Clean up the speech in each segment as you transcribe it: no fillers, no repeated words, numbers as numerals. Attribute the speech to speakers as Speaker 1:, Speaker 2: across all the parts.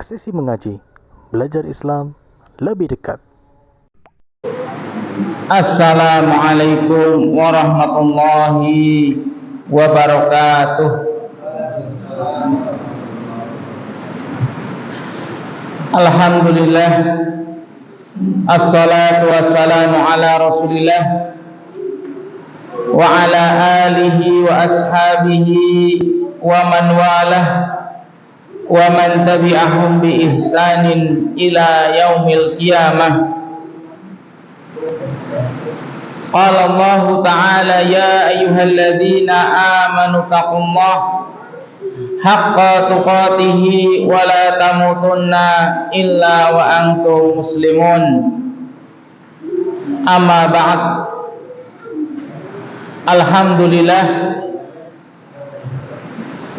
Speaker 1: Sesi mengaji, belajar Islam lebih dekat.
Speaker 2: Assalamualaikum warahmatullahi wabarakatuh. Alhamdulillah, assalatu wassalamu ala rasulillah wa ala alihi wa ashabihi wa man walah wa man tabi'ahum bi ihsanin ila yaumil qiyamah. Qala Allah Ta'ala ya ayyuhalladzina amanu taqullaha haqqa tuqatih wa la tamutunna illa wa antum muslimun. Amma ba'd. Alhamdulillah,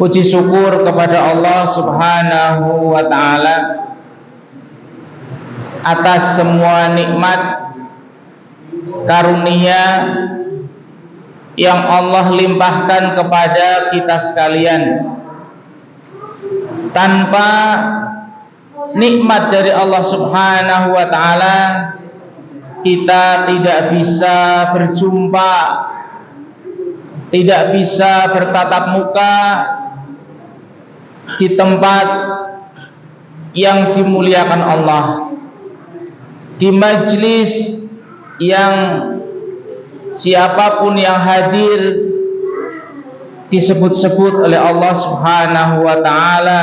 Speaker 2: puji syukur kepada Allah Subhanahu wa Ta'ala atas semua nikmat karunia yang Allah limpahkan kepada kita sekalian. Tanpa nikmat dari Allah Subhanahu wa Ta'ala, kita tidak bisa berjumpa, tidak bisa bertatap muka di tempat yang dimuliakan Allah, di majlis yang siapapun yang hadir disebut-sebut oleh Allah Subhanahu wa Ta'ala,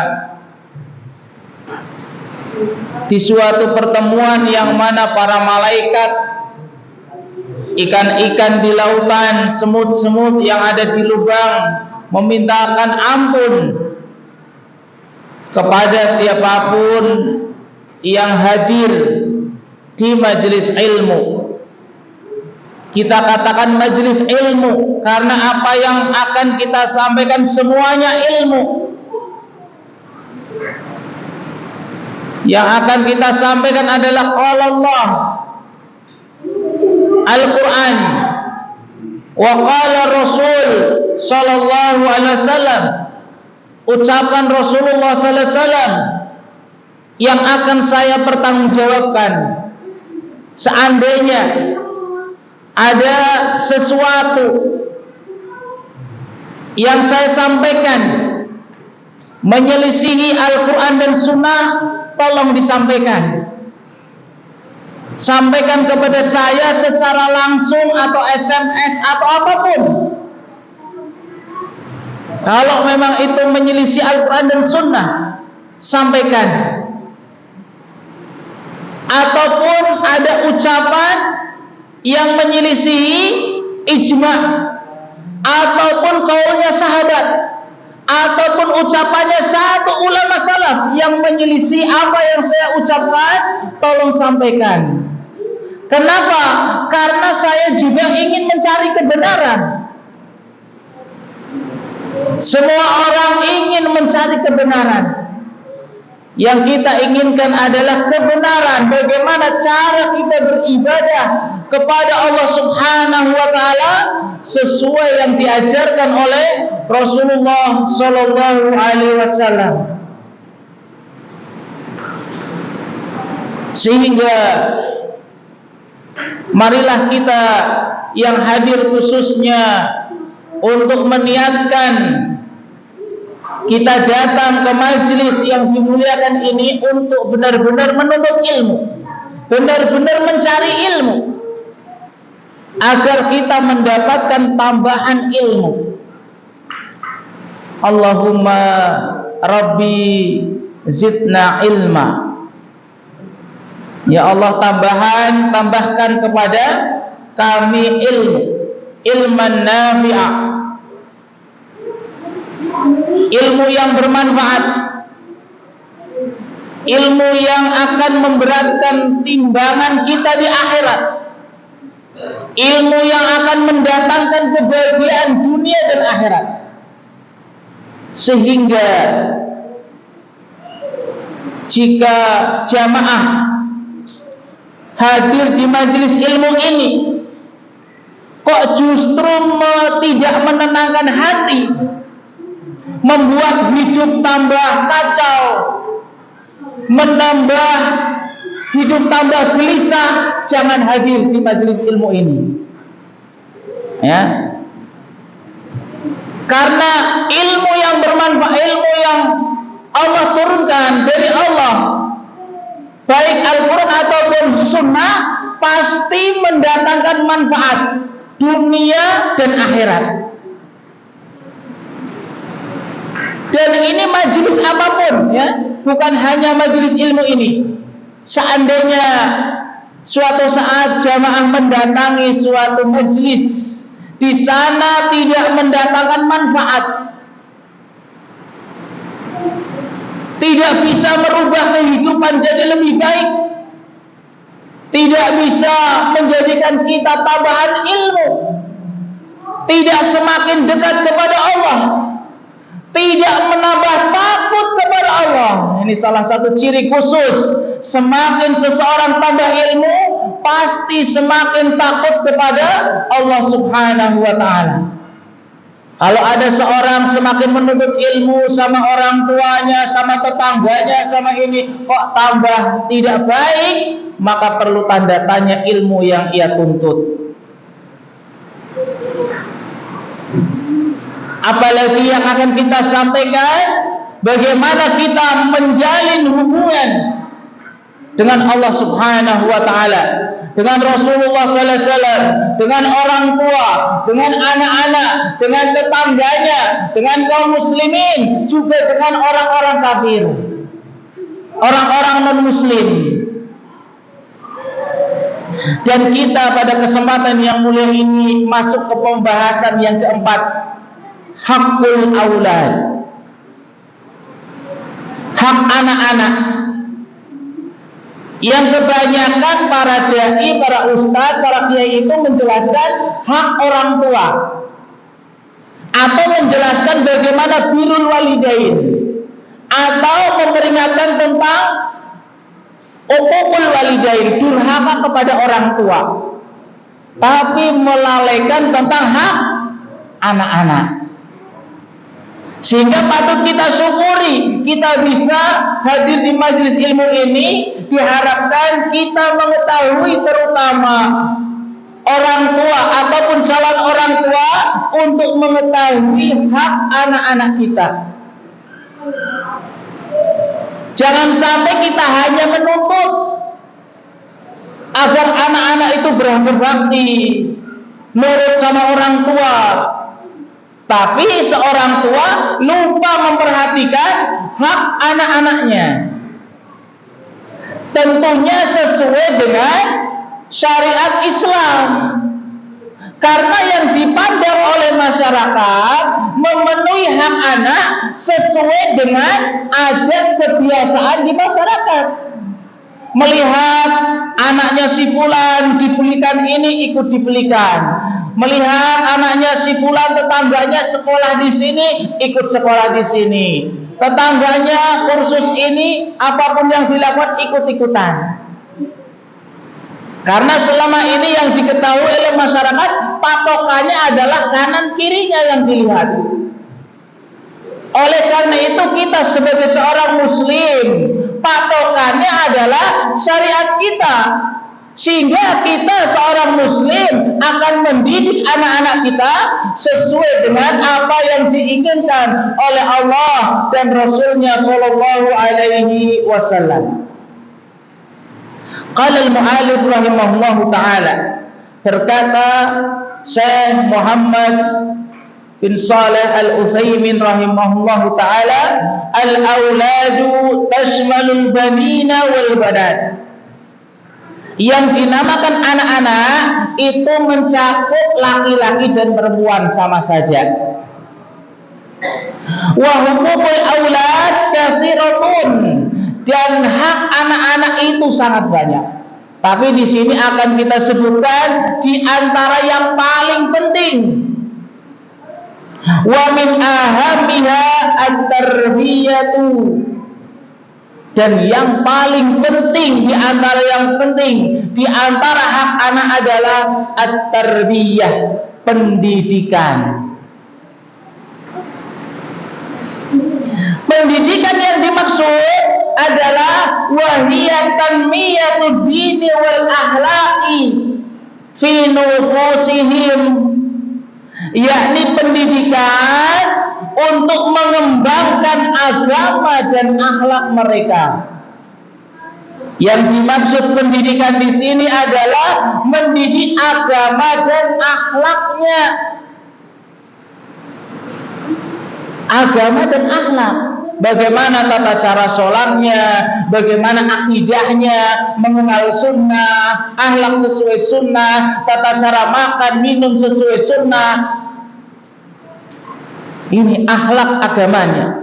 Speaker 2: di suatu pertemuan yang mana para malaikat, ikan-ikan di lautan, semut-semut yang ada di lubang memintakan ampun kepada siapapun yang hadir di majelis ilmu. Kita katakan majelis ilmu karena apa yang akan kita sampaikan semuanya ilmu. Yang akan kita sampaikan adalah qala Allah, Al-Quran, wa qala Rasul sallallahu alaihi wasallam, ucapan Rasulullah sallallahu alaihi wasallam yang akan saya pertanggungjawabkan. Seandainya ada sesuatu yang saya sampaikan menyelisihi Al-Quran dan Sunnah, tolong disampaikan. Sampaikan kepada saya secara langsung atau SMS atau apapun. Kalau memang itu menyelisih Al-Quran dan Sunnah, sampaikan. Ataupun ada ucapan yang menyelisihi ijma, ataupun kaulnya sahabat, ataupun ucapannya satu ulama salaf yang menyelisih apa yang saya ucapkan, tolong sampaikan. Kenapa? Karena saya juga ingin mencari kebenaran. Semua orang ingin mencari kebenaran. Yang kita inginkan adalah kebenaran, bagaimana cara kita beribadah kepada Allah Subhanahu wa Ta'ala sesuai yang diajarkan oleh Rasulullah sallallahu alaihi wasallam. Sehingga marilah kita yang hadir khususnya untuk meniatkan kita datang ke majelis yang dimuliakan ini untuk benar-benar menuntut ilmu, benar-benar mencari ilmu, agar kita mendapatkan tambahan ilmu. Allahumma Rabbi zidna ilma. Ya Allah, tambahkan kepada kami ilmu, ilman nafi'ah, ilmu yang bermanfaat, ilmu yang akan memberatkan timbangan kita di akhirat, ilmu yang akan mendatangkan kebahagiaan dunia dan akhirat. Sehingga jika jamaah hadir di majelis ilmu ini kok justru tidak menenangkan hati, membuat hidup tambah kacau, menambah hidup tambah gelisah, jangan hadir di majelis ilmu ini. Ya. Karena ilmu yang bermanfaat, ilmu yang Allah turunkan dari Allah, baik Al-Quran ataupun Sunnah, pasti mendatangkan manfaat dunia dan akhirat. Dan ini majelis apapun, ya, bukan hanya majelis ilmu ini. Seandainya suatu saat jamaah mendatangi suatu majelis, di sana tidak mendatangkan manfaat, tidak bisa merubah kehidupan jadi lebih baik, tidak bisa menjadikan kita tambahan ilmu, tidak semakin dekat kepada Allah, tidak menambah takut kepada Allah. Ini salah satu ciri khusus. Semakin seseorang tambah ilmu, pasti semakin takut kepada Allah Subhanahu wa ta'ala. Kalau ada seorang semakin menuntut ilmu sama orang tuanya, sama tetangganya, sama ini, kok tambah tidak baik, maka perlu tanda tanya ilmu yang ia tuntut. Apalagi yang akan kita sampaikan, bagaimana kita menjalin hubungan dengan Allah Subhanahu wa ta'ala, dengan Rasulullah sallallahu alaihi wasallam, dengan orang tua, dengan anak-anak, dengan tetangganya, dengan kaum muslimin, juga dengan orang-orang kafir, orang-orang non-muslim. Dan kita pada kesempatan yang mulia ini masuk ke pembahasan yang keempat, hakul aulad, hak anak-anak, yang kebanyakan para dai, para ustadz, para kiai itu menjelaskan hak orang tua atau menjelaskan bagaimana birrul walidain atau memperingatkan tentang uququl walidain, durhaka kepada orang tua, tapi melalaikan tentang hak anak-anak. Sehingga patut kita syukuri kita bisa hadir di majelis ilmu ini, diharapkan kita mengetahui terutama orang tua ataupun calon orang tua untuk mengetahui hak anak-anak kita. Jangan sampai kita hanya menuntut agar anak-anak itu berbakti, nurut sama orang tua, tapi seorang tua lupa memperhatikan hak anak-anaknya. Tentunya sesuai dengan syariat Islam. Karena yang dipandang oleh masyarakat memenuhi hak anak sesuai dengan adat kebiasaan di masyarakat. Melihat anaknya si fulan dibelikan ini, ikut dibelikan. Melihat anaknya si fulan tetangganya sekolah di sini, ikut sekolah di sini. Tetangganya kursus ini, apapun yang dilakukan ikut-ikutan. Karena selama ini yang diketahui oleh masyarakat, patokannya adalah kanan kirinya yang dilihat. Oleh karena itu kita sebagai seorang muslim, patokannya adalah syariat kita. Sehingga kita seorang muslim akan mendidik anak-anak kita sesuai dengan apa yang diinginkan oleh Allah dan Rasulnya sallallahu alaihi wasallam. Qala al-mu'allif rahimahullahu ta'ala, berkata Syekh Muhammad bin Shalih Al-Utsaimin rahimahullahu ta'ala, al-auladu tashmalul banina wal banat. Yang dinamakan anak-anak itu mencakup laki-laki dan perempuan sama saja. Wa huququl aulad katsiratun, dan hak anak-anak itu sangat banyak. Tapi di sini akan kita sebutkan di antara yang paling penting. Wa min ahammiha at-tarbiyatu, dan yang paling penting di antara yang penting di antara hak anak adalah at-tarbiyah, pendidikan. Pendidikan yang dimaksud adalah wa hiya tanmiyatud dini wal akhlaqi fi nufusihim, yakni pendidikan untuk mengembangkan agama dan akhlak mereka. Yang dimaksud pendidikan di sini adalah mendidik agama dan akhlaknya. Agama dan akhlak. Bagaimana tata cara sholatnya, bagaimana akidahnya, mengenal sunnah, akhlak sesuai sunnah, tata cara makan, minum sesuai sunnah. Ini akhlak agamanya.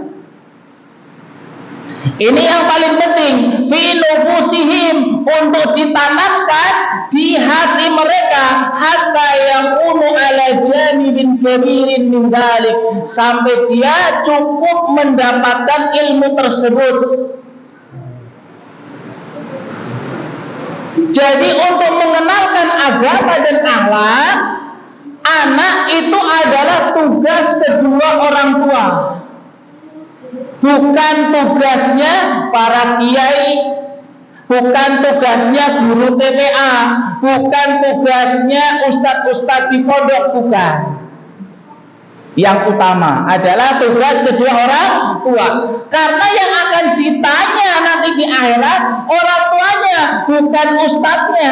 Speaker 2: Ini yang paling penting, fi nufusihim, untuk ditanamkan di hati mereka, hatta yakunu ala janibin kabirin min dzalik, sampai dia cukup mendapatkan ilmu tersebut. Jadi untuk mengenalkan agama dan akhlak anak itu adalah tugas kedua orang tua. Bukan tugasnya para kiai, bukan tugasnya guru TPA, bukan tugasnya ustadz-ustadz di pondok, bukan. Yang utama adalah tugas kedua orang tua. Karena yang akan ditanya nanti di akhirat orang tuanya, bukan ustadznya.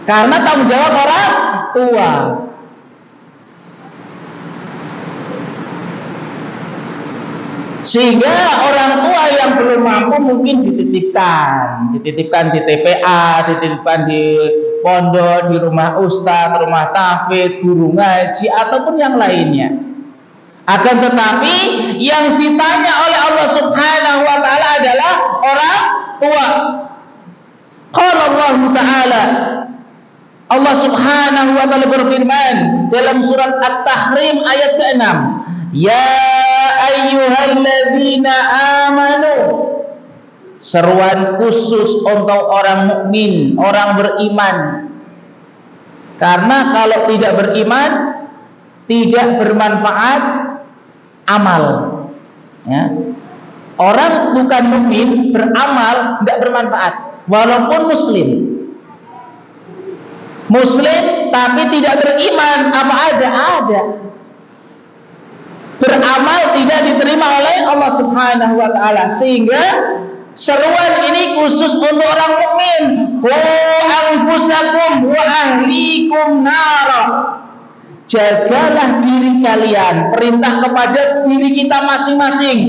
Speaker 2: Karena tanggung jawab orang tua. Sehingga orang tua yang belum mampu mungkin dititipkan di TPA, dititipkan di pondok, di rumah ustadz, rumah tahfidz, guru ngaji, ataupun yang lainnya. Akan tetapi yang ditanya oleh Allah Subhanahu wa ta'ala adalah orang tua. Qala Allah Ta'ala, Allah Subhanahu wa ta'ala berfirman dalam surat At-Tahrim ayat ke-6, ya ayyuhalladzina amanu, seruan khusus untuk orang mukmin, orang beriman. Karena kalau tidak beriman tidak bermanfaat amal, ya. Orang bukan mukmin beramal tidak bermanfaat walaupun muslim tapi tidak beriman, apa ada beramal tidak diterima oleh Allah Subhanahu wa ta'ala. Sehingga seruan ini khusus untuk orang mukmin. Qu anfusakum wa ahlikum nara, jagalah diri kalian, perintah kepada diri kita masing-masing.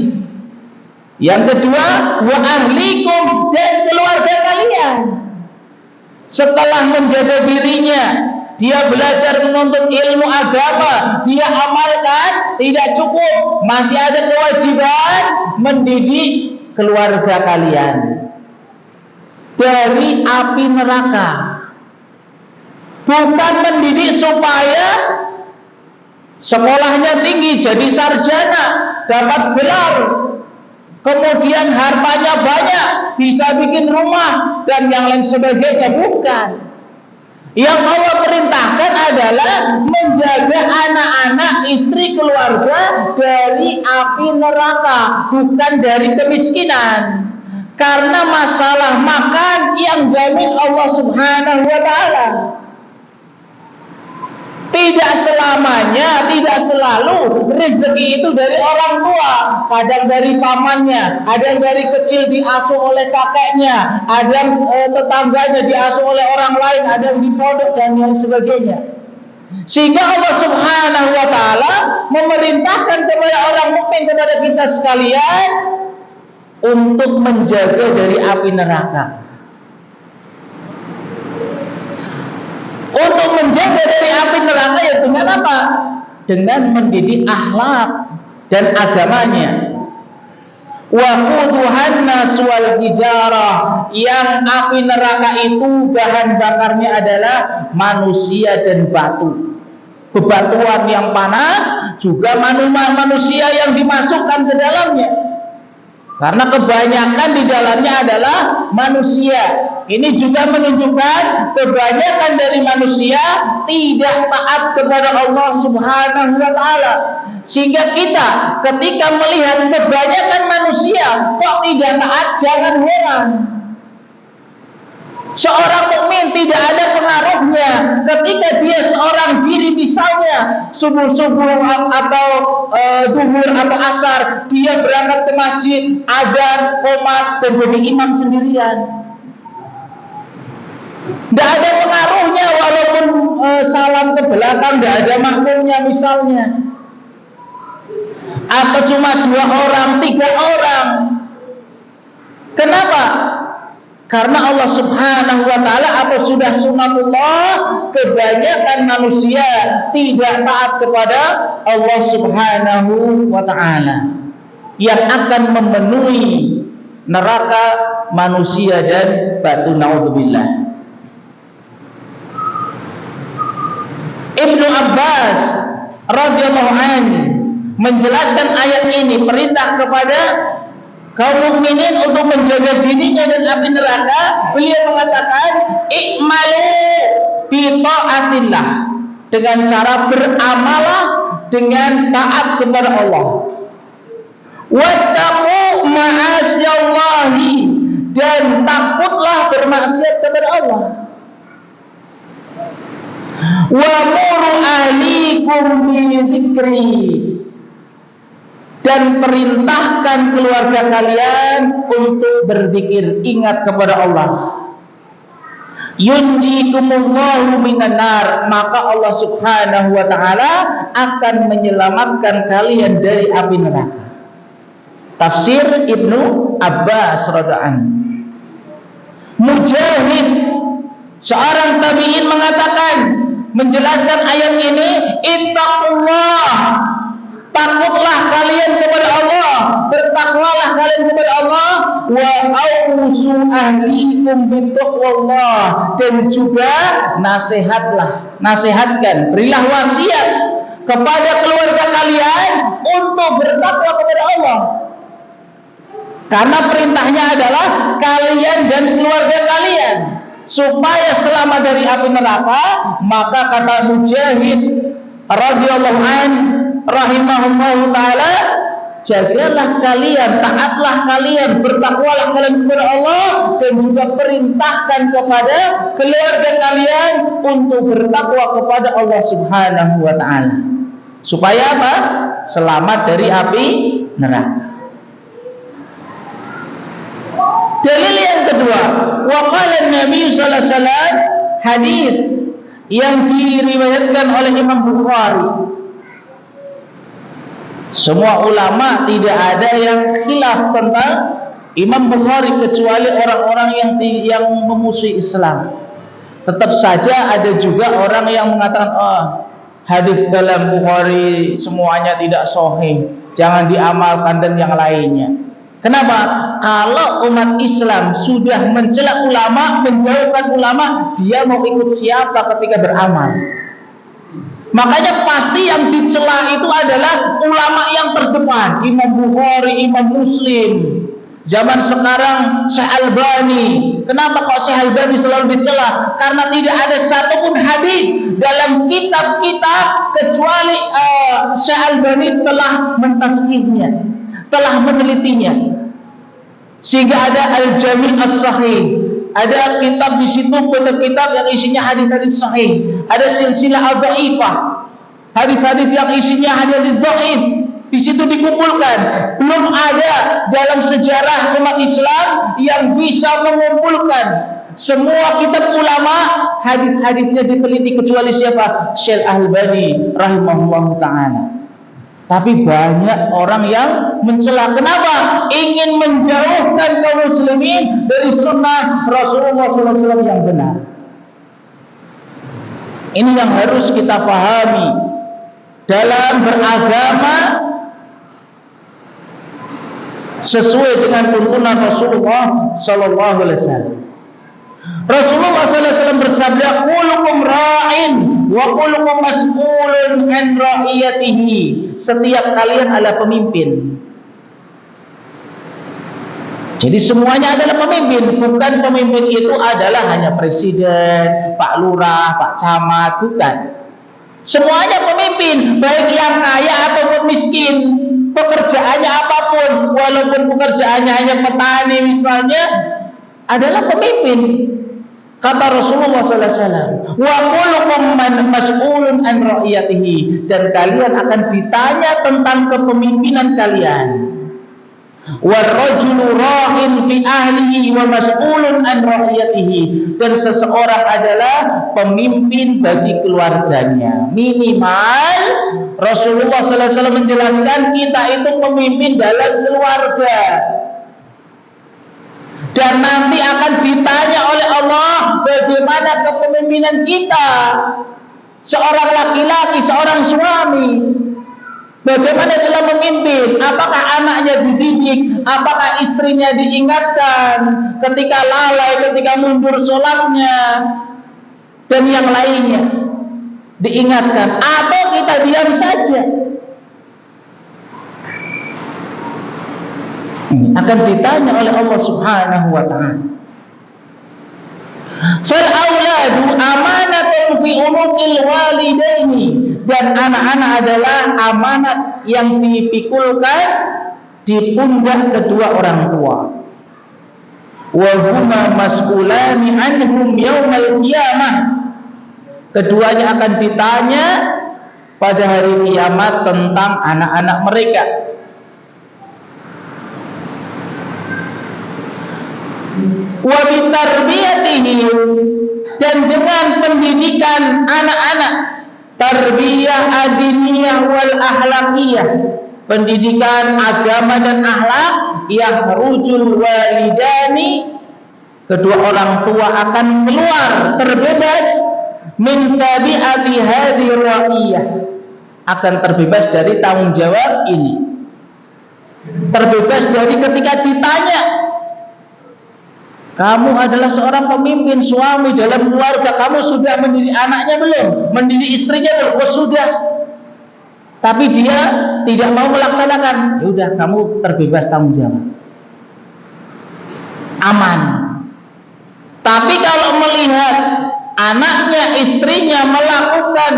Speaker 2: Yang kedua, wa ahlikum, dan keluarga kalian. Setelah menjaga dirinya, dia belajar menuntut ilmu agama, dia amalkan, tidak cukup, masih ada kewajiban mendidik keluarga kalian dari api neraka. Bukan mendidik supaya sekolahnya tinggi, jadi sarjana, dapat gelar, kemudian hartanya banyak, bisa bikin rumah dan yang lain sebagainya. Bukan. Yang Allah perintahkan adalah menjaga anak-anak, istri, keluarga dari api neraka, bukan dari kemiskinan. Karena masalah makan yang jamin Allah Subhanahu wa ta'ala. Tidak selamanya, tidak selalu rezeki itu dari orang tua. Kadang dari pamannya, ada yang dari kecil diasuh oleh kakeknya, ada yang tetangganya diasuh oleh orang lain, ada yang di pondok dan yang sebagainya. Sehingga Allah Subhanahu wa ta'ala memerintahkan kepada orang mukmin, kepada kita sekalian, untuk menjaga dari api neraka. Untuk menjaga dari api neraka ya dengan apa? Dengan mendidik akhlak dan agamanya. Wa quduhan nas wal hijarah, yang api neraka itu bahan bakarnya adalah manusia dan batu. Bebatuan yang panas, juga manusia yang dimasukkan ke dalamnya. Karena kebanyakan di dalamnya adalah manusia. Ini juga menunjukkan kebanyakan dari manusia tidak taat kepada Allah Subhanahu wa ta'ala. Sehingga kita ketika melihat kebanyakan manusia kok tidak taat, jangan heran. Seorang mukmin tidak ada pengaruhnya ketika dia seorang diri, misalnya subuh-subuh atau duhur atau asar, dia berangkat ke masjid, adzan, qomat, dan jadi imam sendirian. Tidak ada pengaruhnya walaupun salam ke belakang, tidak ada makmumnya misalnya. Atau cuma 2 orang, 3 orang. Kenapa? Karena Allah Subhanahu wa ta'ala atau sudah sunatullah, kebanyakan manusia tidak taat kepada Allah Subhanahu wa ta'ala, yang akan memenuhi neraka manusia dan batu, naudzubillah. Ibnu Abbas radhiyallahu anhu menjelaskan ayat ini perintah kepada kaum mukminin untuk menjaga dirinya dan api neraka. Beliau mengatakan, "I'malu bi taatillah," dengan cara beramalah dengan taat kepada Allah. "Wattaqu ma'asyallahi," dan takutlah bermaksiat kepada Allah. "Wa muru ahlikum bi dzikri," dan perintahkan keluarga kalian untuk berzikir, ingat kepada Allah. "Yunjikumullahu minan nar," maka Allah Subhanahu wa ta'ala akan menyelamatkan kalian dari api neraka. Tafsir Ibnu Abbas radhiyallahu anhu. Mujahid, seorang tabi'in, mengatakan, menjelaskan ayat ini, "Ittaqullah," takutlah kalian kepada Allah, bertakwalah kalian kepada Allah, "wa ausu ahlikum bittaqwallah," dan juga nasihatkan, berilah wasiat kepada keluarga kalian untuk bertakwa kepada Allah. Karena perintahnya adalah kalian dan keluarga kalian supaya selamat dari api neraka. Maka kata Mujahid radhiyallahu anhu rahimahullahu ta'ala, jagalah kalian, taatlah kalian, bertakwalah kalian kepada Allah, dan juga perintahkan kepada keluarga kalian untuk bertakwa kepada Allah Subhanahu wa ta'ala. Supaya apa? Selamat dari api neraka. Dalil yang kedua, wa qala Nabi sallallahu alaihi wasallam, hadis yang diriwayatkan oleh Imam Bukhari. Semua ulama tidak ada yang khilaf tentang Imam Bukhari kecuali orang-orang yang memusuhi Islam. Tetap saja ada juga orang yang mengatakan, hadis dalam Bukhari semuanya tidak sahih, jangan diamalkan dan yang lainnya. Kenapa? Kalau umat Islam sudah mencela ulama, menjauhkan ulama, dia mau ikut siapa ketika beramal? Makanya pasti yang dicela itu adalah ulama yang terdepan, Imam Bukhari, Imam Muslim. Zaman sekarang Syekh Albani. Kenapa kok Syekh Albani selalu dicela? Karena tidak ada satupun hadis dalam kitab-kitab kecuali Syekh Albani telah mentaskhihnya, telah menelitinya. Sehingga ada Al-Jami' As-Sahih, ada kitab di situ, kitab yang isinya hadis-hadis sahih, ada silsilah ad-dhaifah, hadis-hadis yang isinya hadis dhaif, di situ dikumpulkan. Belum ada dalam sejarah umat Islam yang bisa mengumpulkan semua kitab ulama, hadis-hadisnya diteliti kecuali siapa? Syekh Al-Albani rahimahullahu ta'ala. Tapi banyak orang yang mencela. Kenapa? Ingin menjauhkan kaum muslimin dari sunnah Rasulullah SAW yang benar. Ini yang harus kita pahami dalam beragama sesuai dengan tuntunan Rasulullah SAW. Rasulullah SAW bersabda, "Kullukum ra'in wa kullukum mas'ulun an ra'iyatihi." Setiap kalian adalah pemimpin. Jadi semuanya adalah pemimpin. Bukan pemimpin itu adalah hanya presiden, Pak Lurah, Pak Camat, bukan. Semuanya pemimpin, baik yang kaya ataupun miskin, pekerjaannya apapun, walaupun pekerjaannya hanya petani misalnya, adalah pemimpin. Kata Rasulullah sallallahu alaihi wasallam, "Wa kullukum mas'ulun an ra'iyatihi," dan kalian akan ditanya tentang kepemimpinan kalian. Warrajulu ra'in fi ahlihi wa mas'ulun an ra'iyatihi, dan seseorang adalah pemimpin bagi keluarganya. Minimal Rasulullah sallallahu alaihi wasallam menjelaskan kita itu pemimpin dalam keluarga. Dan nanti akan ditanya oleh Allah bagaimana kepemimpinan kita. Seorang laki-laki, seorang suami, bagaimana dalam memimpin? Apakah anaknya dididik? Apakah istrinya diingatkan ketika lalai, ketika mundur sholatnya, dan yang lainnya diingatkan? Atau kita diam saja? Akan ditanya oleh Allah Subhanahu wa ta'ala. Fal auladu amanatun fi unuqil walidaini, dan anak-anak adalah amanat yang dipikulkan di pundak kedua orang tua. Wa huma mas'ulani anhum yaumal qiyamah, keduanya akan ditanya pada hari kiamat tentang anak-anak mereka. Wa bitarbiyatihi, dan dengan pendidikan anak-anak, tarbiyah adiniyah wal ahlakiyah, pendidikan agama dan akhlak, yahrujul walidani, kedua orang tua akan keluar terbebas min tabi'ati hadhihi ra'iyah, akan terbebas dari tanggung jawab ini, terbebas dari ketika ditanya, kamu adalah seorang pemimpin, suami dalam keluarga, kamu sudah mendidik anaknya belum? Mendidik istrinya belum? Oh sudah. Tapi dia tidak mau melaksanakan. Ya udah, kamu terbebas tanggung jawab. Aman. Tapi kalau melihat anaknya, istrinya melakukan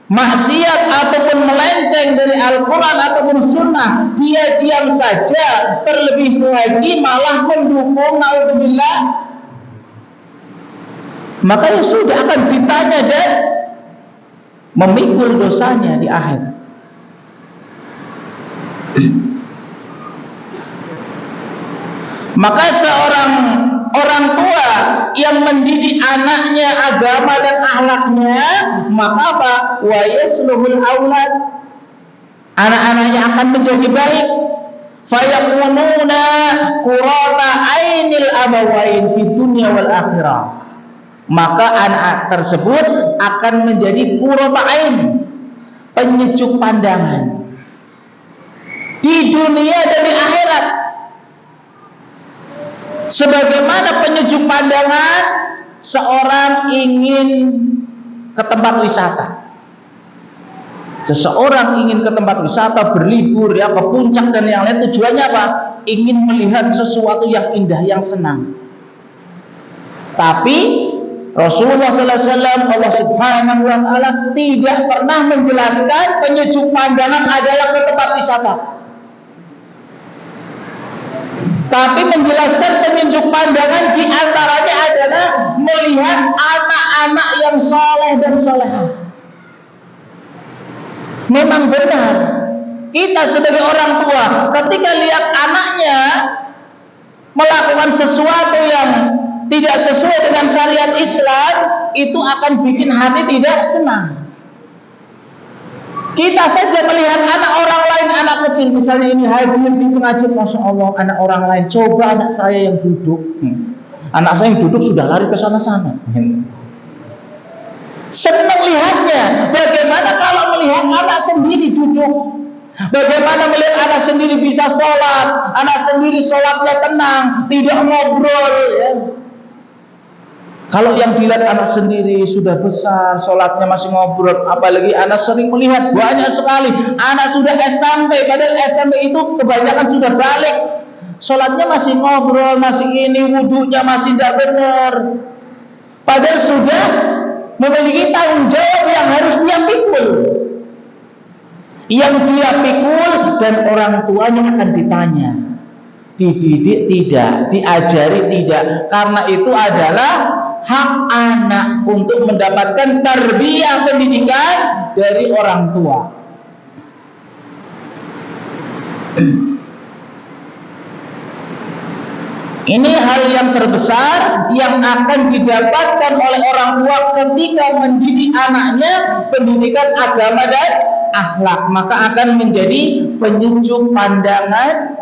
Speaker 2: maksiat ataupun melenceng dari Al-Quran ataupun Sunnah, dia diam saja, terlebih lagi malah mendukung, naudzubillah, maka ya sudah akan ditanya dan memikul dosanya di akhir. Maka seorang orang tua yang mendidik anaknya agama dan akhlaknya, maka apa? Wa yasluhul aulad, anak-anaknya akan menjadi baik. Fayakununa qurrata ainil abawain fid dunya wal akhirah, maka anak tersebut akan menjadi qurrata ain, penyejuk pandangan di dunia dan di akhirat. Sebagaimana penyejuk pandangan seorang ingin ke tempat wisata. Seseorang ingin ke tempat wisata, berlibur ya, ke puncak dan yang lain, tujuannya apa? Ingin melihat sesuatu yang indah, yang senang. Tapi Rasulullah sallallahu alaihi wasallam, Allah Subhanahu wa taala tidak pernah menjelaskan penyejuk pandangan adalah ke tempat wisata. Tapi menjelaskan penyejuk pandangan diantaranya adalah melihat anak-anak yang soleh dan solehah. Memang benar, kita sebagai orang tua ketika lihat anaknya melakukan sesuatu yang tidak sesuai dengan syariat Islam, itu akan bikin hati tidak senang. Kita saja melihat anak orang lain, anak kecil misalnya ini hadir di pengajian, masya Allah, anak orang lain, coba anak saya yang duduk, anak saya yang duduk sudah lari ke sana-sana. Senang lihatnya. Bagaimana kalau melihat anak sendiri duduk? Bagaimana melihat anak sendiri bisa sholat, anak sendiri sholatnya tenang, tidak ngobrol ya. Kalau yang dilihat anak sendiri sudah besar, sholatnya masih ngobrol, apalagi anak sering melihat banyak sekali anak sudah SMP, padahal SMP itu kebanyakan sudah balik, sholatnya masih ngobrol, masih ini, wudunya masih tidak benar, padahal sudah memiliki tanggung jawab yang harus dia pikul. Yang dia pikul dan orang tuanya akan ditanya. Dididik tidak, diajari tidak, karena itu adalah hak anak untuk mendapatkan tarbiyah pendidikan dari orang tua. Ini hal yang terbesar yang akan didapatkan oleh orang tua ketika mendidik anaknya pendidikan agama dan akhlak, maka akan menjadi penyejuk pandangan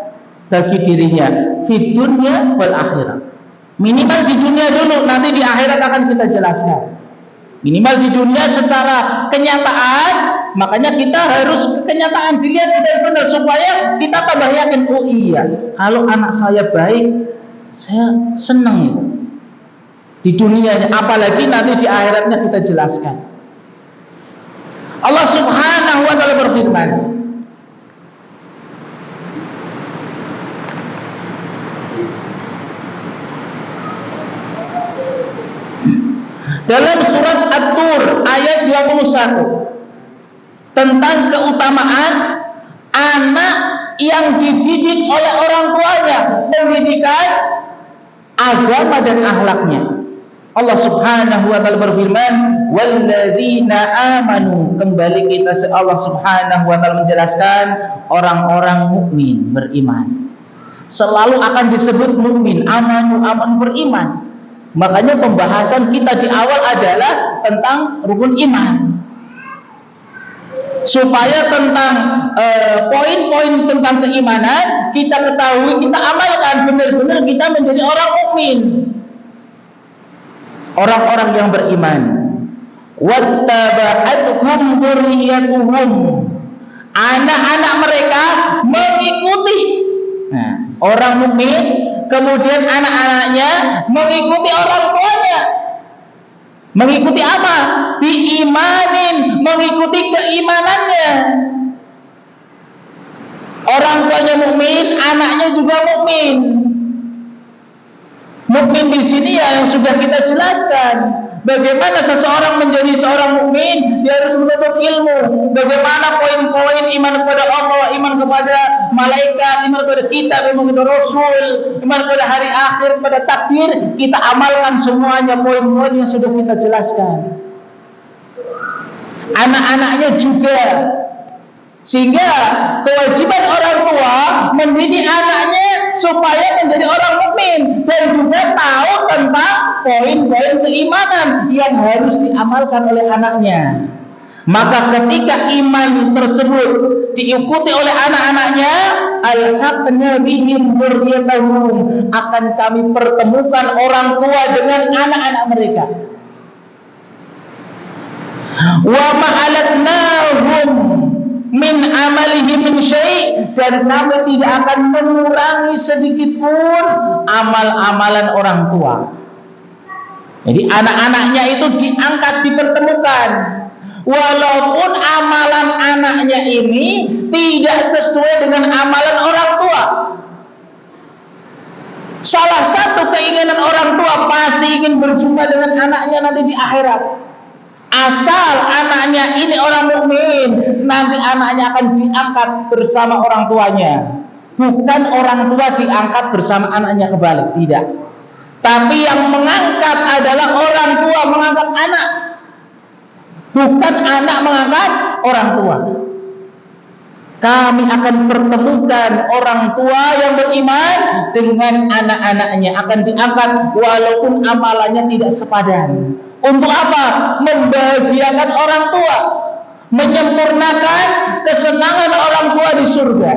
Speaker 2: bagi dirinya di dunia wal akhirat. Minimal di dunia dulu, nanti di akhirat akan kita jelaskan. Minimal di dunia secara kenyataan, makanya kita harus kenyataan dilihat benar-benar supaya kita tambah yakin, oh iya, kalau anak saya baik, saya senang itu di dunianya, apalagi nanti di akhiratnya kita jelaskan. Allah Subhanahu wa taala berfirman, dalam surat At-Tur ayat 21 tentang keutamaan anak yang dididik oleh orang tuanya, pendidikan agama dan akhlaknya. Allah Subhanahu wa taala berfirman, walladzina amanu, kembali kita Allah Subhanahu wa taala menjelaskan orang-orang mukmin beriman. Selalu akan disebut mukmin, amanu beriman. Makanya pembahasan kita di awal adalah tentang rukun iman, supaya tentang poin-poin tentang keimanan kita ketahui, kita amalkan benar-benar, kita menjadi orang mukmin, orang-orang yang beriman. Wattaba'atuhum dzurriyyatuhum, anak-anak mereka mengikuti. Nah, orang mukmin kemudian anak-anaknya mengikuti orang tuanya. Mengikuti apa? Diimanin, mengikuti keimanannya. Orang tuanya mukmin, anaknya juga mukmin. Mukmin di sini ya yang sudah kita jelaskan. Bagaimana seseorang menjadi seorang mukmin? Dia harus menuntut ilmu. Bagaimana poin-poin iman kepada Allah, iman kepada malaikat, iman kepada kitab, iman kepada Rasul, iman kepada hari akhir, kepada takdir. Kita amalkan semuanya poin-poin yang sudah kita jelaskan. Anak-anaknya juga. Sehingga kewajiban orang tua mendidik anaknya supaya menjadi orang mukmin dan juga tahu tentang poin-poin keimanan yang harus diamalkan oleh anaknya. Maka ketika iman tersebut diikuti oleh anak-anaknya, alhaqna bihim dzurriyyatahum, akan kami pertemukan orang tua dengan anak-anak mereka. Wa ma'alatnahum min amalihim min syai', dan kami tidak akan mengurangi sedikit pun amal-amalan orang tua. Jadi anak-anaknya itu diangkat, dipertemukan, walaupun amalan anaknya ini tidak sesuai dengan amalan orang tua. Salah satu keinginan orang tua pasti ingin berjumpa dengan anaknya nanti di akhirat. Asal anaknya ini orang mukmin, nanti anaknya akan diangkat bersama orang tuanya. Bukan orang tua diangkat bersama anaknya, kebalik, tidak. Tapi yang mengangkat adalah orang tua mengangkat anak, bukan anak mengangkat orang tua. Kami akan pertemukan orang tua yang beriman dengan anak-anaknya, akan diangkat walaupun amalannya tidak sepadan. Untuk apa? Membahagiakan orang tua, menyempurnakan kesenangan orang tua di surga.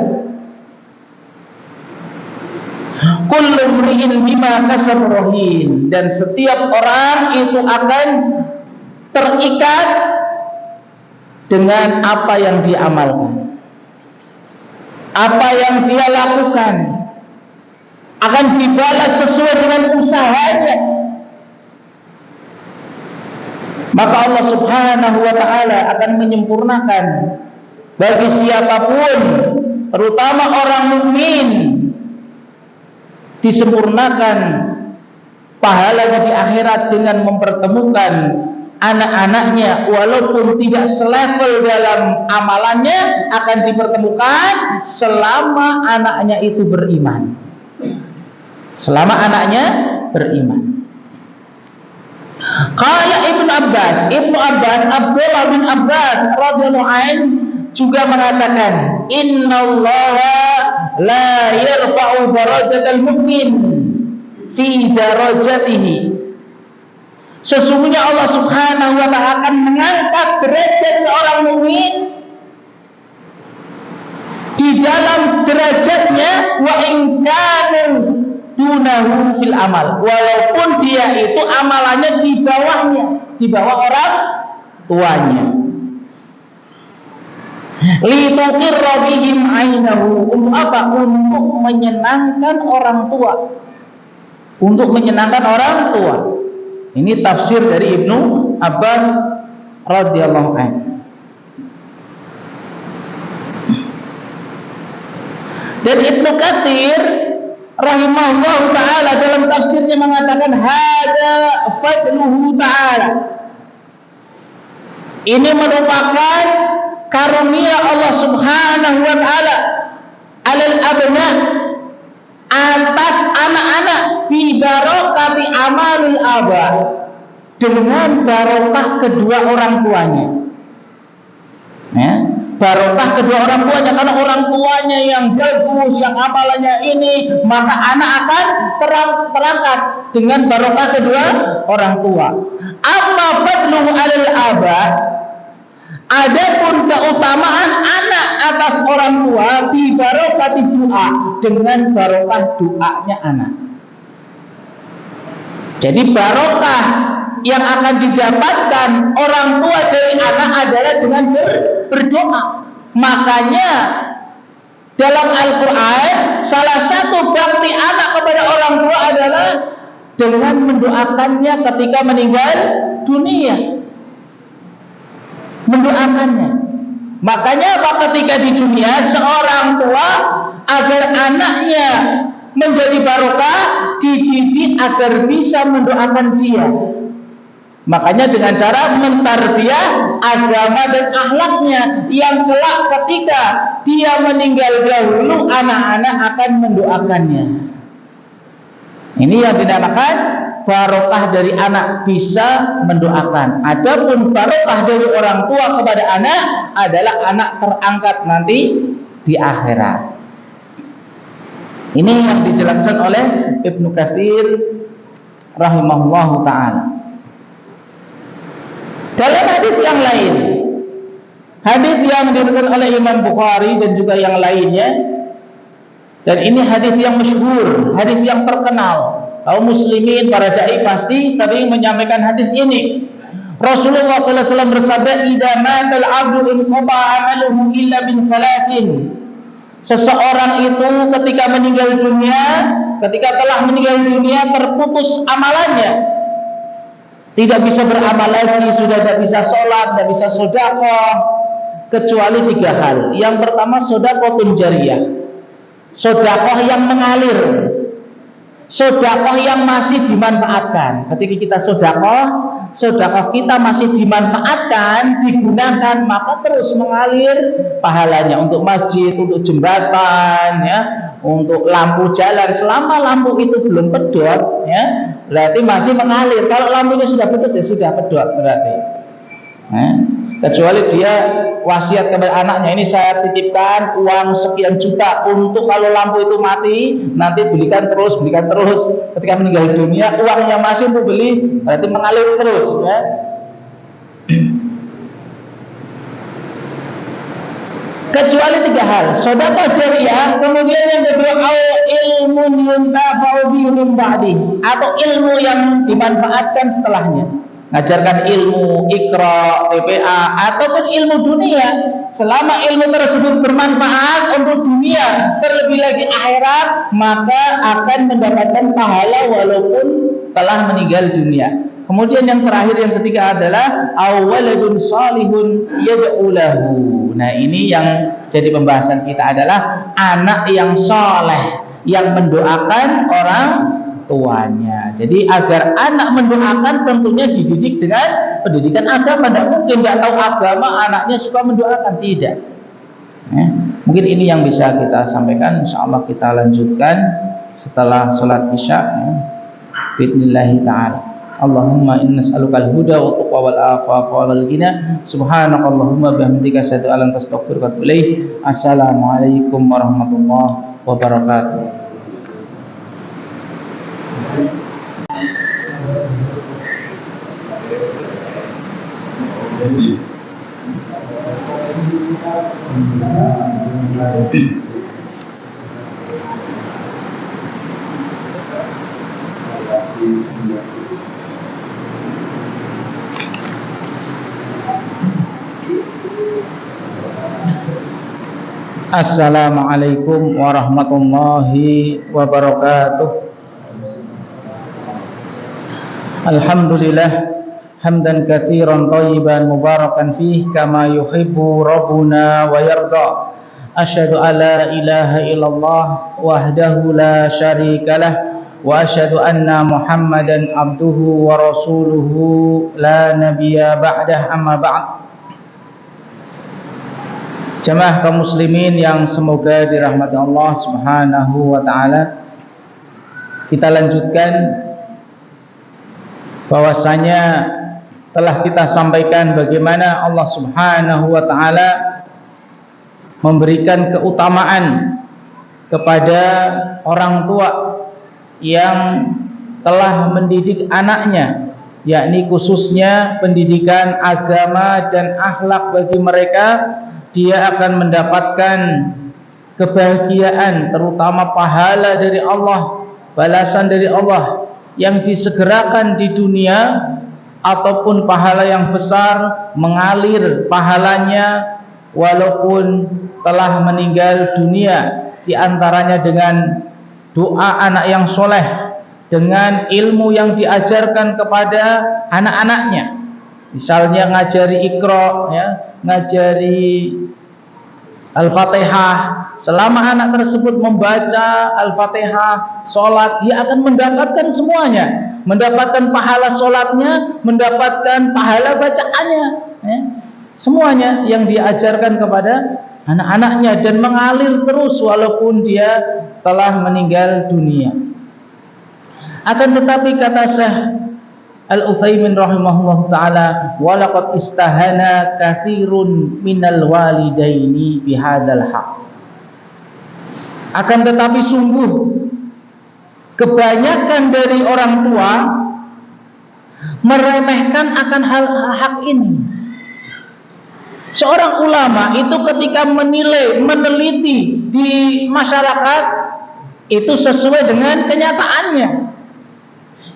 Speaker 2: Kullu mri'in bima kasab rahin, dan setiap orang itu akan terikat dengan apa yang dia amalkan. Apa yang dia lakukan akan dibalas sesuai dengan usahanya. Maka Allah Subhanahu wa ta'ala akan menyempurnakan bagi siapapun, terutama orang mukmin, disempurnakan pahalanya di akhirat dengan mempertemukan anak-anaknya walaupun tidak selevel dalam amalannya akan dipertemukan selama anaknya itu beriman. Selama anaknya beriman. Qala Ibnu Abbas, Abdullah bin Abbas radhiyallahu anhu juga mengatakan, "Innallaha la yarfa'u darajatal mu'min fi darajatihi." Sesungguhnya Allah Subhanahu wa ta'ala akan mengangkat derajat seorang mukmin di dalam derajatnya, wa in kanu dunahu fil amal, walaupun dia itu amalannya di bawahnya, di bawah orang tuanya. Lituqirra bihim ainahu, untuk apa? Untuk menyenangkan orang tua. Untuk menyenangkan orang tua. Ini tafsir dari Ibnu Abbas radhiyallahu anhu. Dan Ibnu Katsir rahimahullah ta'ala dalam tafsirnya mengatakan, hada fadluhu ta'ala. Ini merupakan karunia Allah Subhanahu wa ta'ala alal abna, atas anak-anak, bi barokati amalil aba, dengan barokah kedua orang tuanya. Ya, barokah kedua orang tuanya, karena orang tuanya yang bagus, yang amalannya ini, maka anak akan terangkat dengan barokah kedua orang tua. Amma fadluhu alal aba, adapun keutamaan anak atas orang tua, bi barokati doa, dengan barokah doanya anak. Jadi barokah yang akan didapatkan orang tua dari anak adalah dengan berdoa. Makanya dalam Al-Quran salah satu bakti anak kepada orang tua adalah dengan mendoakannya ketika meninggal dunia. Mendoakannya. Makanya apa, ketika di dunia seorang tua agar anaknya menjadi barokah, dididik agar bisa mendoakan dia. Makanya dengan cara mentarbiyah agama dan akhlaknya, yang kelak ketika dia meninggal dahulu anak-anak akan mendoakannya. Ini yang dinamakan barokah dari anak, bisa mendoakan. Adapun barokah dari orang tua kepada anak adalah anak terangkat nanti di akhirat. Ini yang dijelaskan oleh Ibnu Katsir rahimahullahu ta'ala. Dalam hadis yang lain, hadis yang diriwayatkan oleh Imam Bukhari dan juga yang lainnya, dan ini hadis yang masyhur, hadis yang terkenal, kaum muslimin, para dai pasti sering menyampaikan hadis ini. Rasulullah sallallahu alaihi wasallam bersabda, "Idza matal 'abdu inqata 'amaluhu illa min thalathin." Seseorang itu ketika meninggal dunia, ketika telah meninggal dunia, terputus amalannya. Tidak bisa beramal lagi, sudah tidak bisa sholat, tidak bisa sedekah, kecuali 3 hal. Yang pertama, sedekahun jariyah, sedekah yang mengalir, sedekah yang masih dimanfaatkan. Ketika kita sedekah kita masih dimanfaatkan, digunakan, maka terus mengalir pahalanya untuk masjid, untuk jembatan, ya, untuk lampu jalan. Selama lampu itu belum pedot, ya, berarti masih mengalir. Kalau lampunya sudah pedot, ya sudah pedot berarti. Kecuali dia wasiat kepada anaknya, ini saya titipkan uang sekian juta untuk kalau lampu itu mati nanti belikan terus. Ketika meninggal dunia uangnya masih untuk beli, berarti mengalir terus, ya. Kecuali 3 hal, sedekah jariyah, kemudian yang kedua, ilmun yuntafa'u bihi min ba'di, atau ilmu yang dimanfaatkan setelahnya. Ngajarkan ilmu, Iqra, PPA, ataupun ilmu dunia. Selama ilmu tersebut bermanfaat untuk dunia, terlebih lagi akhirat, maka akan mendapatkan pahala walaupun telah meninggal dunia. Kemudian yang terakhir, yang ketiga adalah awaladun salihun yad'u lahu. Nah, ini yang jadi pembahasan kita adalah anak yang soleh, yang mendoakan orang tuanya. Jadi agar anak mendoakan tentunya dididik dengan pendidikan agama. Tidak mungkin nggak tahu agama anaknya suka mendoakan, tidak. Mungkin ini yang bisa kita sampaikan. Insyaallah kita lanjutkan setelah sholat isya. Bismillahirrahmanirrahim ta'ala. Allahumma inna nas'alukal huda wa tuqa wal afafa wal ghina. Subhanakallahumma bihamdika asyhadu an la ilaha illa anta astaghfiruka wa atubu ilaik. Assalamualaikum warahmatullahi wabarakatuh. Assalamualaikum warahmatullahi wabarakatuh. Alhamdulillah hamdan katsiran thayyiban mubarakan fih kama yuhibbu rabbuna wa yarda. Asyhadu an la ilaha illallah wahdahu la syarikalah wa asyhadu anna Muhammadan abduhu wa rasuluhu la nabiyya ba'dah, amma ba'd. Jamaah kaum muslimin yang semoga dirahmati Allah Subhanahu wa taala. Kita lanjutkan bahwasanya telah kita sampaikan bagaimana Allah Subhanahu wa taala memberikan keutamaan kepada orang tua yang telah mendidik anaknya, yakni khususnya pendidikan agama dan akhlak bagi mereka. Dia akan mendapatkan kebahagiaan, terutama pahala dari Allah, balasan dari Allah yang disegerakan di dunia, ataupun pahala yang besar mengalir pahalanya walaupun telah meninggal dunia, diantaranya dengan doa anak yang soleh, dengan ilmu yang diajarkan kepada anak-anaknya. Misalnya ngajari Iqra, ngajari Al-Fatihah. Selama anak tersebut membaca Al-Fatihah, sholat, dia akan mendapatkan semuanya. Mendapatkan pahala sholatnya, mendapatkan pahala bacaannya, semuanya yang diajarkan kepada anak-anaknya, dan mengalir terus walaupun dia telah meninggal dunia. Akan tetapi kata Syekh Al-Utsaimin rahimahullah ta'ala, walaqad istahana katsirun minal walidaini bihadzal haq. Akan tetapi sungguh kebanyakan dari orang tua meremehkan akan hak ini. Seorang ulama itu ketika menilai, meneliti di masyarakat itu sesuai dengan kenyataannya.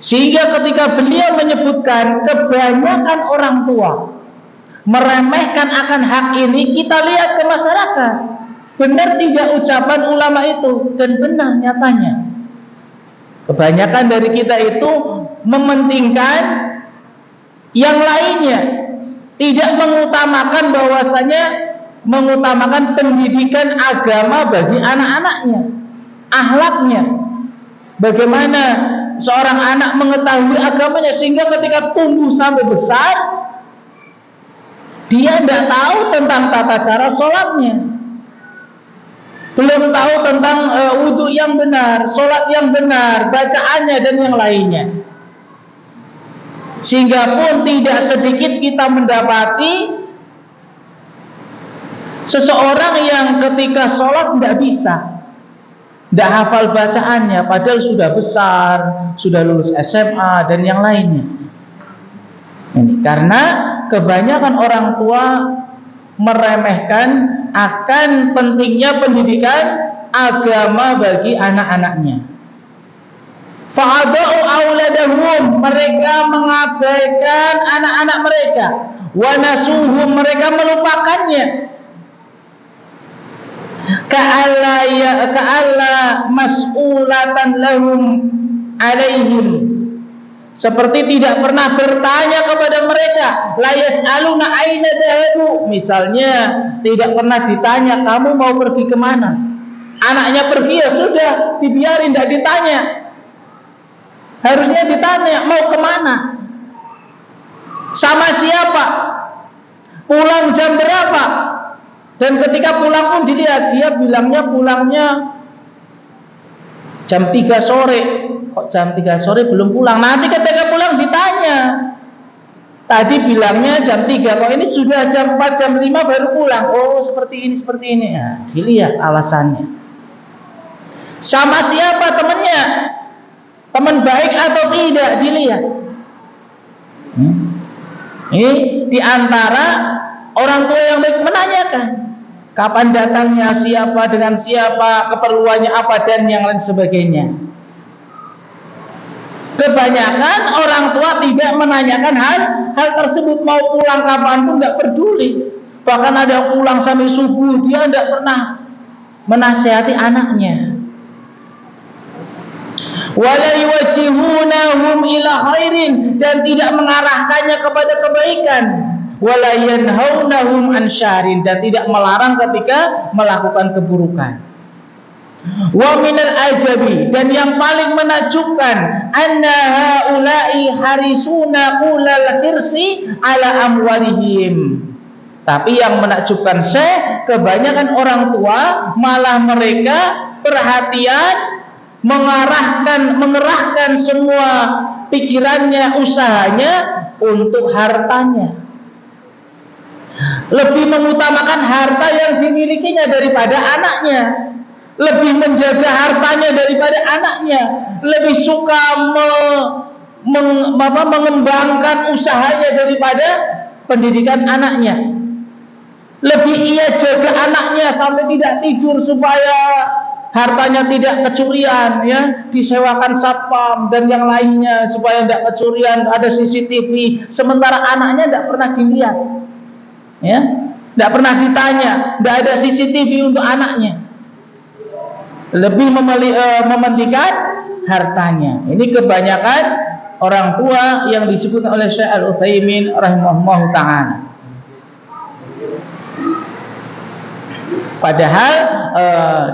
Speaker 2: Sehingga ketika beliau menyebutkan kebanyakan orang tua meremehkan akan hak ini, kita lihat ke masyarakat. Benar tidak ucapan ulama itu? Dan benar nyatanya. Kebanyakan dari kita itu mementingkan yang lainnya, tidak mengutamakan bahwasanya mengutamakan pendidikan agama bagi anak-anaknya, akhlaknya. Bagaimana seorang anak mengetahui agamanya sehingga ketika tumbuh sampai besar dia tidak tahu tentang tata cara sholatnya, belum tahu tentang wudhu yang benar, sholat yang benar, bacaannya dan yang lainnya. Sehingga pun tidak sedikit kita mendapati seseorang yang ketika sholat tidak bisa, tidak hafal bacaannya, padahal sudah besar, sudah lulus SMA dan yang lainnya. Ini karena kebanyakan orang tua meremehkan akan pentingnya pendidikan agama bagi anak-anaknya. Fa'adau auladahum, mereka mengabaikan anak-anak mereka. Wa nasuhum, mereka melupakannya. Ka'alla mas'ulatan lahum alaihim, seperti tidak pernah bertanya kepada mereka. La yas'aluna aina dhahabu, misalnya tidak pernah ditanya kamu mau pergi kemana. Anaknya pergi ya sudah, dibiarin, tidak ditanya. Harusnya ditanya mau kemana, sama siapa, pulang jam berapa. Dan ketika pulang pun dilihat, dia bilangnya pulangnya jam 3 sore. Kok jam 3 sore belum pulang? Nanti ketika pulang ditanya, tadi bilangnya jam 3, kok ini sudah jam 4, jam 5 baru pulang. Oh seperti ini, seperti ini. Nah, dilihat alasannya. Sama siapa temannya, teman baik atau tidak, dilihat. Ini diantara orang tua yang baik menanyakan kapan datangnya, siapa, dengan siapa, keperluannya apa, dan yang lain sebagainya. Kebanyakan orang tua tidak menanyakan hal tersebut. Mau pulang kapan pun nggak peduli. Bahkan ada yang pulang sampai subuh, dia tidak pernah menasihati anaknya. Wala yuwajjihunahum ila khairin, dan tidak mengarahkannya kepada kebaikan. Wala yanhaunahum an syarrin, dan tidak melarang ketika melakukan keburukan. Wa minal ajabi, dan yang paling menakjubkan, anna haula'i harisuna qulal hirsi ala amwalihim. Tapi yang menakjubkan Syekh, kebanyakan orang tua malah mereka perhatian, mengerahkan semua pikirannya, usahanya untuk hartanya. Lebih mengutamakan harta yang dimilikinya daripada anaknya, lebih menjaga hartanya daripada anaknya, lebih suka mengembangkan usahanya daripada pendidikan anaknya. Lebih ia jaga anaknya sampai tidak tidur supaya hartanya tidak kecurian, ya, disewakan satpam dan yang lainnya supaya tidak kecurian, ada CCTV. Sementara anaknya tidak pernah dilihat, ya, tidak pernah ditanya, tidak ada CCTV untuk anaknya. Lebih mementingkan hartanya. Ini kebanyakan orang tua yang disebut oleh Syekh Al-Utsaimin rahimahullah ta'ala. Padahal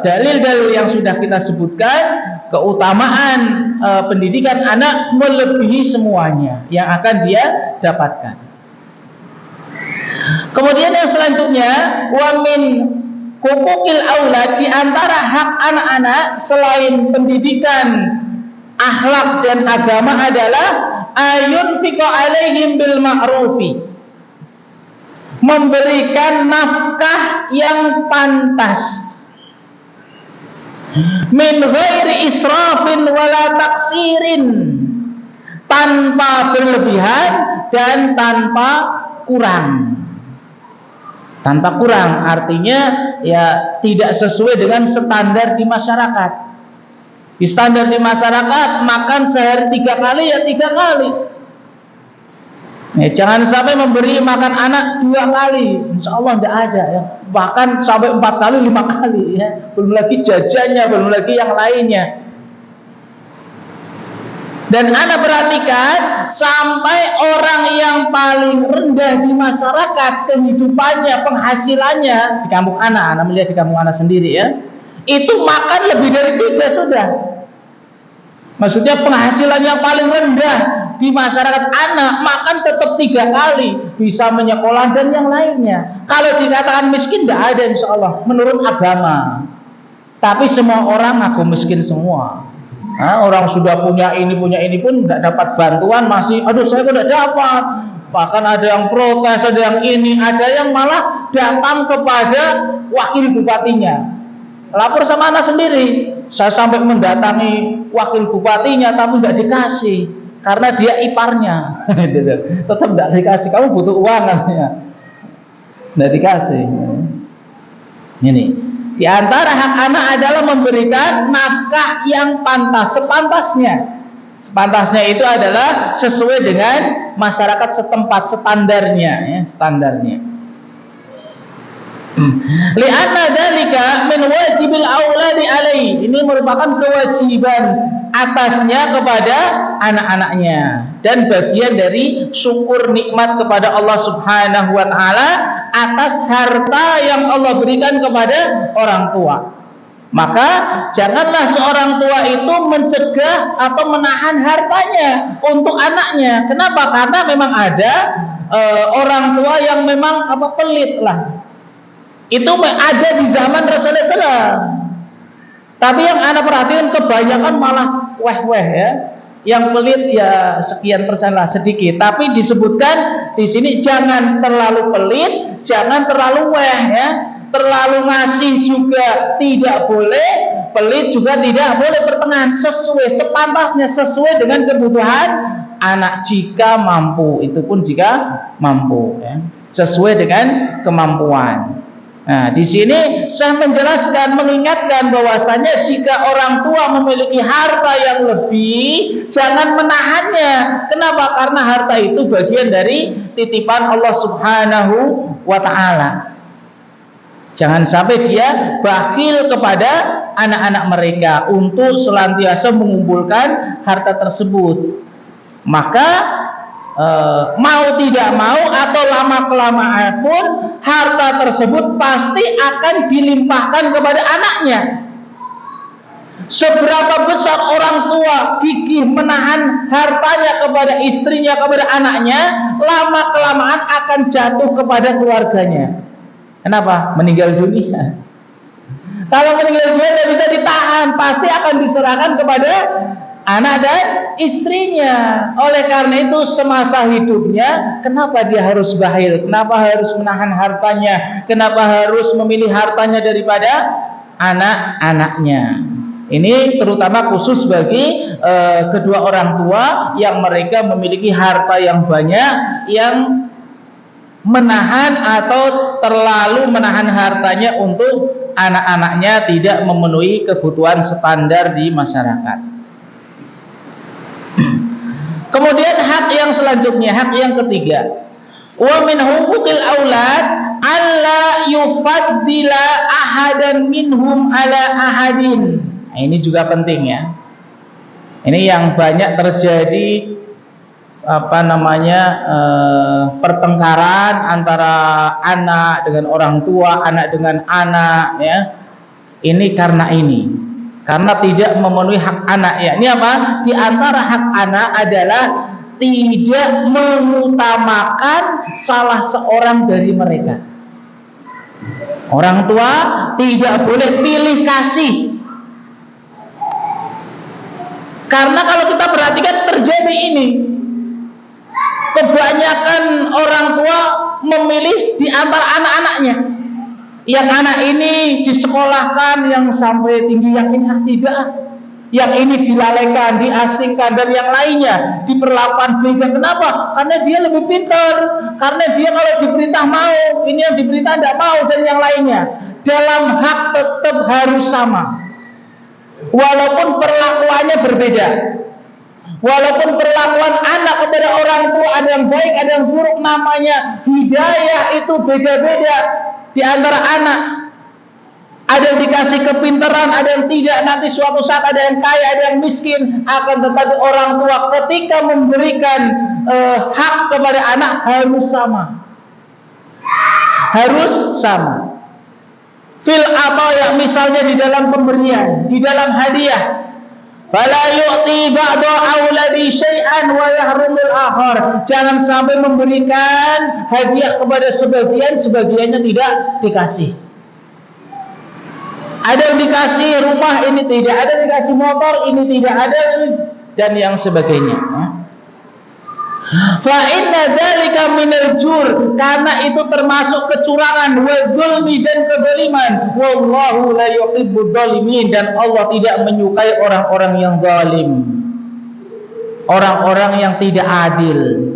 Speaker 2: dalil-dalil yang sudah kita sebutkan, keutamaan pendidikan anak melebihi semuanya yang akan dia dapatkan. Kemudian yang selanjutnya, wa min hukukil aulad, di antara hak anak-anak selain pendidikan akhlak dan agama adalah ayunfiqu alaihim bil ma'rufi, memberikan nafkah yang pantas, min ghairi israfin wala taksirin, tanpa berlebihan dan tanpa kurang. Tanpa kurang artinya ya tidak sesuai dengan standar di masyarakat. Di standar di masyarakat makan sehari 3 kali ya 3 kali. Ya, jangan sampai memberi makan anak 2 kali, insya Allah tidak ada, ya. Bahkan sampai 4 kali, 5 kali, ya. Belum lagi jajannya, belum lagi yang lainnya. Dan anak perhatikan, sampai orang yang paling rendah di masyarakat kehidupannya, penghasilannya di kampung anak melihat di kampung anak sendiri, ya, itu makan lebih dari 3 sudah. Maksudnya penghasilan yang paling rendah di masyarakat anak makan tetap 3 kali, bisa menyekolah dan yang lainnya. Kalau dikatakan miskin tidak ada, insya Allah menurut agama. Tapi semua orang ngaku miskin semua. Nah, orang sudah punya ini pun tidak dapat bantuan, masih aduh saya kok tidak dapat. Bahkan ada yang protes, ada yang ini, ada yang malah datang kepada wakil bupatinya, lapor sama anak sendiri. Saya sampai mendatangi wakil bupatinya tapi tidak dikasih karena dia iparnya. Tetap tidak dikasih, kamu butuh uang katanya, tidak dikasih. Ini di antara hak anak adalah memberikan nafkah yang pantas, sepantasnya. Sepantasnya itu adalah sesuai dengan masyarakat setempat, standarnya, ya, standarnya. Li'anna dzalika min wajibil auladi alaihi, ini merupakan kewajiban atasnya kepada anak-anaknya dan bagian dari syukur nikmat kepada Allah Subhanahu wa taala atas harta yang Allah berikan kepada orang tua. Maka janganlah seorang tua itu mencegah atau menahan hartanya untuk anaknya. Kenapa? Karena memang ada orang tua yang memang pelit lah. Itu ada di zaman Rasulullah SAW. Tapi yang anak perhatikan kebanyakan malah weh-weh ya. Yang pelit ya sekian persen lah, sedikit. Tapi disebutkan di sini jangan terlalu pelit, jangan terlalu weh ya. Terlalu ngasih juga tidak boleh, pelit juga tidak boleh, pertengahan, sesuai sepantasnya, sesuai dengan kebutuhan anak jika mampu, itu pun jika mampu ya. Sesuai dengan kemampuan. Nah, di sini saya menjelaskan, mengingatkan bahwasanya jika orang tua memiliki harta yang lebih, jangan menahannya. Kenapa? Karena harta itu bagian dari titipan Allah Subhanahu wa ta'ala. Jangan sampai dia bakhil kepada anak-anak mereka untuk senantiasa mengumpulkan harta tersebut. Maka mau tidak mau atau lama-kelamaan pun harta tersebut pasti akan dilimpahkan kepada anaknya. Seberapa besar orang tua gigih menahan hartanya kepada istrinya, kepada anaknya, lama-kelamaan akan jatuh kepada keluarganya. Kenapa? Meninggal dunia. Kalau meninggal dunia tidak bisa ditahan, pasti akan diserahkan kepada anak dan istrinya. Oleh karena itu semasa hidupnya, kenapa dia harus bakhil? Kenapa harus menahan hartanya? Kenapa harus memilih hartanya daripada anak-anaknya? Ini terutama khusus bagi kedua orang tua yang mereka memiliki harta yang banyak, yang menahan atau terlalu menahan hartanya untuk anak-anaknya tidak memenuhi kebutuhan standar di masyarakat. Kemudian hak yang selanjutnya, hak yang ketiga, wa min huquqil aulad alla yufaddila ahadan minhum ala ahadin. Nah, ini juga penting ya. Ini yang banyak terjadi pertengkaran antara anak dengan orang tua, anak dengan anak ya. Ini karena tidak memenuhi hak anak ya. Ini apa? Di antara hak anak adalah tidak mengutamakan salah seorang dari mereka. Orang tua tidak boleh pilih kasih. Karena kalau kita perhatikan terjadi ini, kebanyakan orang tua memilih di antara anak-anaknya. Yang anak ini disekolahkan yang sampai tinggi, yang ini tidak. Yang ini dilalaikan, diasingkan, dan yang lainnya diperlakukan beda. Kenapa? Karena dia lebih pintar. Karena dia kalau diperintah mau, ini yang diperintah tidak mau, dan yang lainnya. Dalam hak tetap harus sama. Walaupun perlakuannya berbeda. Walaupun perlakuan anak kepada orang tua ada yang baik, ada yang buruk, namanya hidayah itu beda-beda di antara anak. Ada yang dikasih kepintaran, ada yang tidak. Nanti suatu saat ada yang kaya, ada yang miskin. Akan tetapi orang tua ketika memberikan hak kepada anak harus sama. Harus sama. Fil ataya, misalnya di dalam pemberian, di dalam hadiah. Fala yu'ti ba'da auladi syai'an wa yahrumul akhar. Jangan sampai memberikan hadiah kepada sebagian, sebagiannya tidak dikasih. Ada yang dikasih rumah, ini tidak. Ada yang dikasih motor, ini tidak. Ada, dan yang sebagainya. Fa inna dzalika minal jur, karena itu termasuk kecurangan, wa dzulmi, dan kedzaliman. Wallahu la yuhibbudz dzalimin, dan Allah tidak menyukai orang-orang yang zalim, orang-orang yang tidak adil.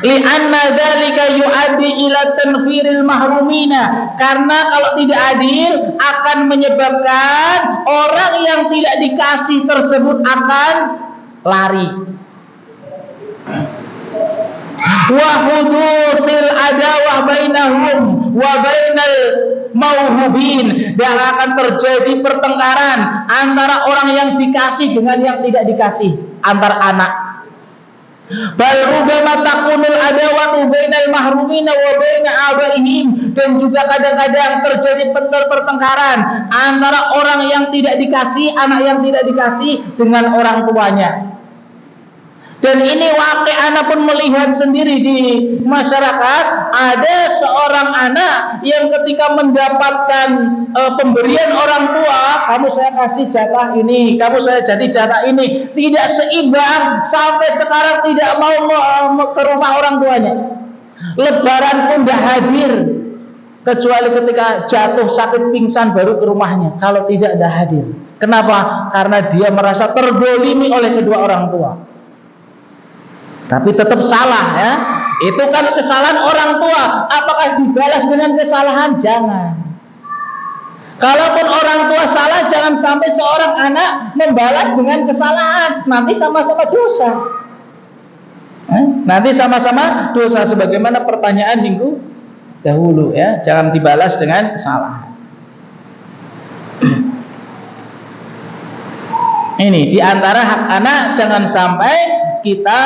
Speaker 2: Li'anna dzalika yu'addi ila tanfiril mahrumina, karena kalau tidak adil akan menyebabkan orang yang tidak dikasih tersebut akan lari. Wa hudutsil adawah bainahum wa bainal mauhubin, dan akan terjadi pertengkaran antara orang yang dikasih dengan yang tidak dikasih, antar anak. Bal rubama takunul adawatu bainal mahrumina wa baina abaihim, dan juga kadang-kadang terjadi pertengkaran antara orang yang tidak dikasih, anak yang tidak dikasih dengan orang tuanya. Dan ini waqi'ana pun melihat sendiri di masyarakat, ada seorang anak yang ketika mendapatkan pemberian orang tua, kamu saya kasih jatah ini, kamu saya jadi jatah ini, tidak seimbang, sampai sekarang tidak mau ke rumah orang tuanya. Lebaran pun tidak hadir, kecuali ketika jatuh sakit pingsan baru ke rumahnya. Kalau tidak hadir. Kenapa? Karena dia merasa terzalimi oleh kedua orang tua. Tapi tetap salah ya. Itu kan kesalahan orang tua. Apakah dibalas dengan kesalahan? Jangan. Kalaupun orang tua salah, jangan sampai seorang anak membalas dengan kesalahan. Nanti sama-sama dosa. Nanti sama-sama dosa, sebagaimana pertanyaan minggu dahulu ya. Jangan dibalas dengan kesalahan. Ini diantara hak anak, jangan sampai kita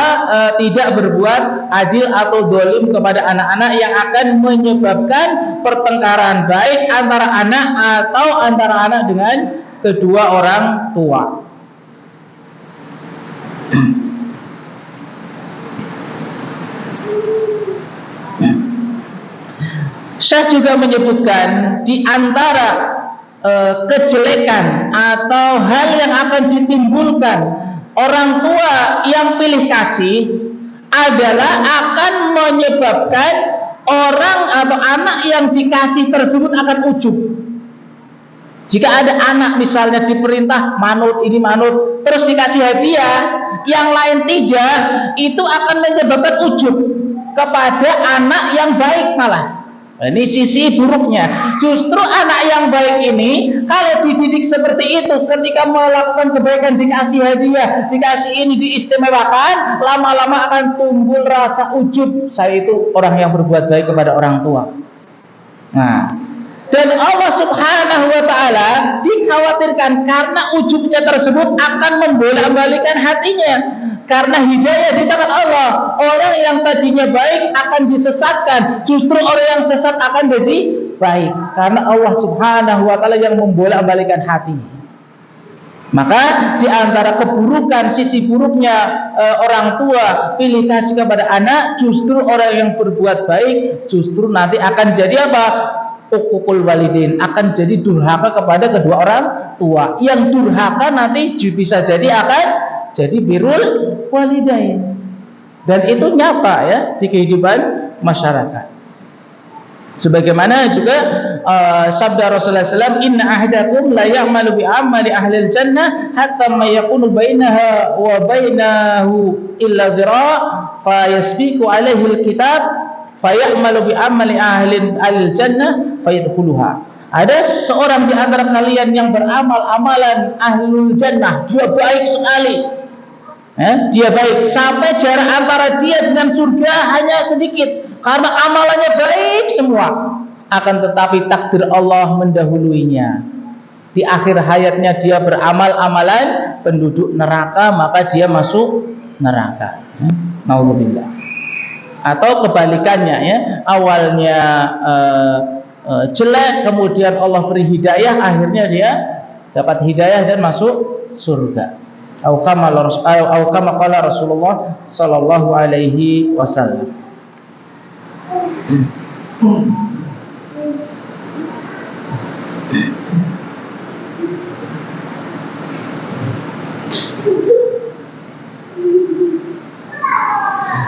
Speaker 2: tidak berbuat adil atau dolim kepada anak-anak yang akan menyebabkan pertengkaran, baik antara anak atau antara anak dengan kedua orang tua. Syekh juga menyebutkan di antara kejelekan atau hal yang akan ditimbulkan orang tua yang pilih kasih adalah akan menyebabkan orang atau anak yang dikasih tersebut akan ujub. Jika ada anak misalnya diperintah manut ini manut, terus dikasih hadiah, yang lain tidak, itu akan menyebabkan ujub kepada anak yang baik malah. Ini sisi buruknya. Justru anak yang baik ini kalau dididik seperti itu, ketika melakukan kebaikan dikasih hadiah, dikasih ini, diistimewakan, lama-lama akan tumbuh rasa ujub, saya itu orang yang berbuat baik kepada orang tua. Nah, dan Allah Subhanahu wa ta'ala dikhawatirkan karena ujubnya tersebut akan membolak-balikan hatinya. Karena hidayah di tangan Allah. Orang yang tadinya baik akan disesatkan, justru orang yang sesat akan jadi baik, karena Allah Subhanahu wa ta'ala yang membolak-balikan hati. Maka di antara keburukan, sisi buruknya orang tua pilih kasih kepada anak, justru orang yang berbuat baik justru nanti akan jadi apa? Uququl walidain, akan jadi durhaka kepada kedua orang tua. Yang durhaka nanti bisa jadi akan jadi birrul walidain. Dan itu nyata ya di kehidupan masyarakat. Sebagaimana juga sabda Rasulullah SAW, inna ahdakum la ya'malu bi amali ahlil jannah hatta ma yakunu bainaha wa bainahu illa dhira' fa yasbiqu alaihi alkitab fa ya'malu bi amali ahlil jannah fa yadkhuluha. Ada seorang di antara kalian yang beramal amalan ahlul jannah, dia baik sekali. Dia baik sampai jarak antara dia dengan surga hanya sedikit, karena amalannya baik semua. Akan tetapi takdir Allah mendahuluinya. Di akhir hayatnya dia beramal amalan penduduk neraka, maka dia masuk neraka. Naudzubillah. Atau kebalikannya ya, awalnya jelek, kemudian Allah beri hidayah, akhirnya dia dapat hidayah dan masuk surga. Au kama qala Rasulullah sallallahu alaihi wasallam.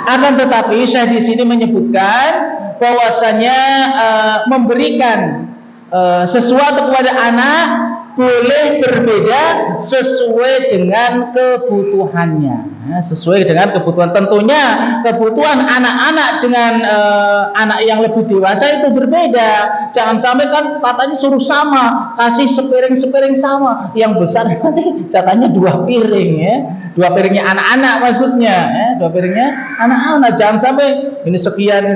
Speaker 2: Akan tetapi Syekh di sini menyebutkan bahwasanya memberikan sesuatu kepada anak boleh berbeda sesuai dengan kebutuhannya. Sesuai dengan kebutuhan, tentunya kebutuhan anak-anak dengan anak yang lebih dewasa itu berbeda. Jangan sampai kan katanya suruh sama, kasih sepiring-sepiring sama, yang besar nanti katanya 2 piring ya. 2 piringnya anak-anak maksudnya ya. 2 piringnya anak-anak, jangan sampai ini sekian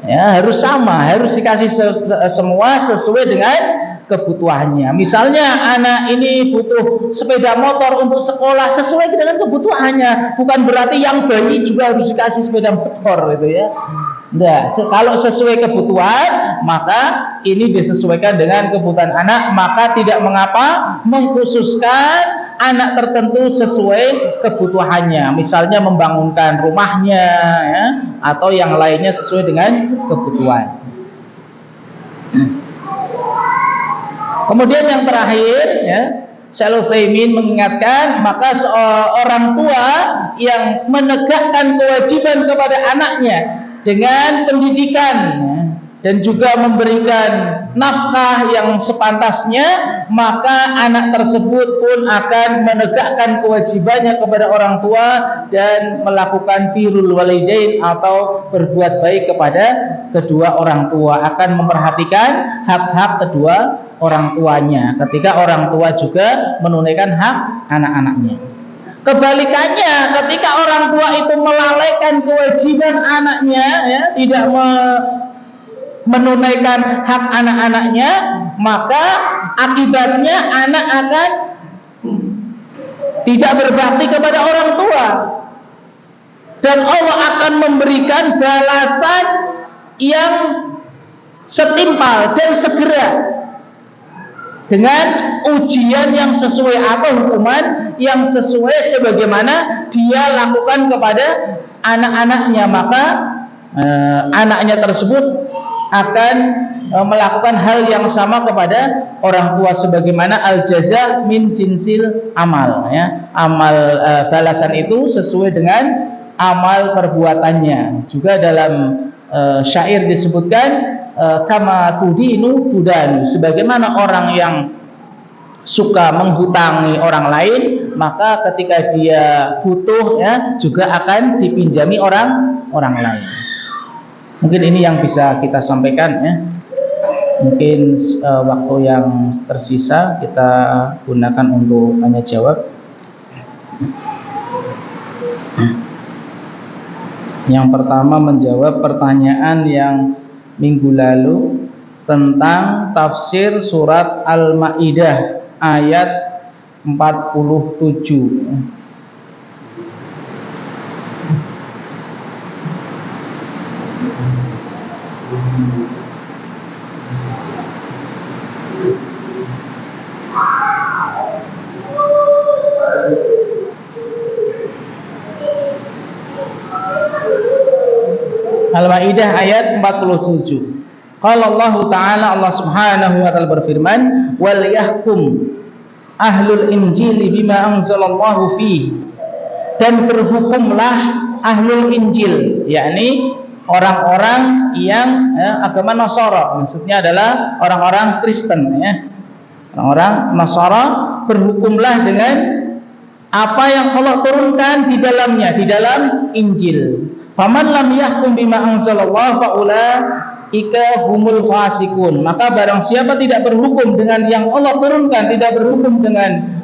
Speaker 2: ya, harus sama, harus dikasih semua sesuai dengan kebutuhannya. Misalnya anak ini butuh sepeda motor untuk sekolah, sesuai dengan kebutuhannya. Bukan berarti yang bayi juga harus dikasih sepeda motor gitu ya. Nah, kalau sesuai kebutuhan, maka ini disesuaikan dengan kebutuhan anak, maka tidak mengapa mengkhususkan anak tertentu sesuai kebutuhannya. Misalnya membangunkan rumahnya ya, atau yang lainnya sesuai dengan kebutuhan. Kemudian yang terakhir ya, Syekh Utsaimin mengingatkan, maka seorang tua yang menegakkan kewajiban kepada anaknya dengan pendidikan ya, dan juga memberikan nafkah yang sepantasnya, maka anak tersebut pun akan menegakkan kewajibannya kepada orang tua dan melakukan birrul walidain atau berbuat baik kepada kedua orang tua, akan memperhatikan hak-hak kedua orang tuanya ketika orang tua juga menunaikan hak anak-anaknya. Kebalikannya, ketika orang tua itu melalaikan kewajiban anaknya ya, tidak menunaikan hak anak-anaknya, maka akibatnya anak akan tidak berbakti kepada orang tua, dan Allah akan memberikan balasan yang setimpal dan segera dengan ujian yang sesuai atau hukuman yang sesuai sebagaimana dia lakukan kepada anak-anaknya. Maka anaknya tersebut akan melakukan hal yang sama kepada orang tua, sebagaimana al-jaza min jinsil amal ya. Amal balasan itu sesuai dengan amal perbuatannya. Juga dalam syair disebutkan kama tudinu tudan, sebagaimana orang yang suka menghutangi orang lain, maka ketika dia butuh ya juga akan dipinjami orang lain. Mungkin ini yang bisa kita sampaikan ya. Mungkin waktu yang tersisa kita gunakan untuk tanya jawab. Yang pertama menjawab pertanyaan yang minggu lalu tentang tafsir surat Al-Maidah ayat 47. Al-Maidah ayat 47. Qala Allah Ta'ala, Allah Subhanahu wa taala berfirman, wal yahkum ahlul injili bima anzalallahu fi, dan berhukumlah ahlul injil, yakni orang-orang yang agama Nasara, maksudnya adalah orang-orang Kristen ya. Orang-orang Nasara berhukumlah dengan apa yang Allah turunkan di dalamnya, di dalam Injil. Faman lam yahkum bima anzalallahu faulaika humul fasikun. Maka barang siapa tidak berhukum dengan yang Allah turunkan, tidak berhukum dengan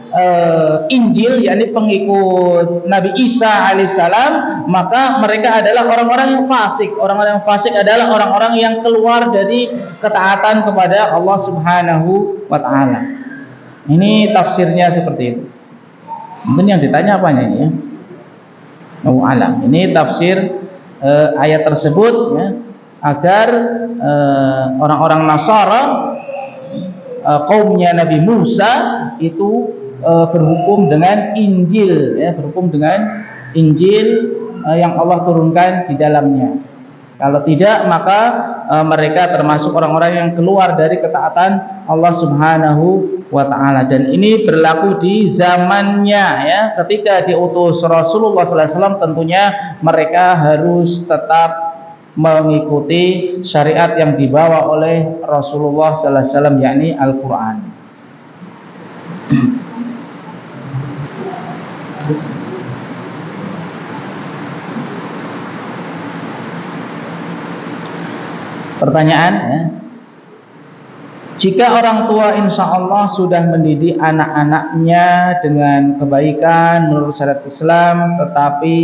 Speaker 2: Injil, yakni pengikut Nabi Isa alaihissalam, maka mereka adalah orang-orang yang fasik. Orang-orang yang fasik adalah orang-orang yang keluar dari ketaatan kepada Allah Subhanahu wa taala. Ini tafsirnya seperti itu. Mungkin yang ditanya apanya ini ya? Alam. Ini tafsir ayat tersebut ya, agar orang-orang Nasara, kaumnya Nabi Musa itu berhukum dengan Injil ya, berhukum dengan Injil yang Allah turunkan di dalamnya. Kalau tidak, maka mereka termasuk orang-orang yang keluar dari ketaatan Allah Subhanahu wa ta'ala. Dan ini berlaku di zamannya ya, ketika diutus Rasulullah SAW, tentunya mereka harus tetap mengikuti syariat yang dibawa oleh Rasulullah SAW, yakni Al-Quran. Pertanyaan ya, jika orang tua insya Allah sudah mendidik anak-anaknya dengan kebaikan menurut syariat Islam, tetapi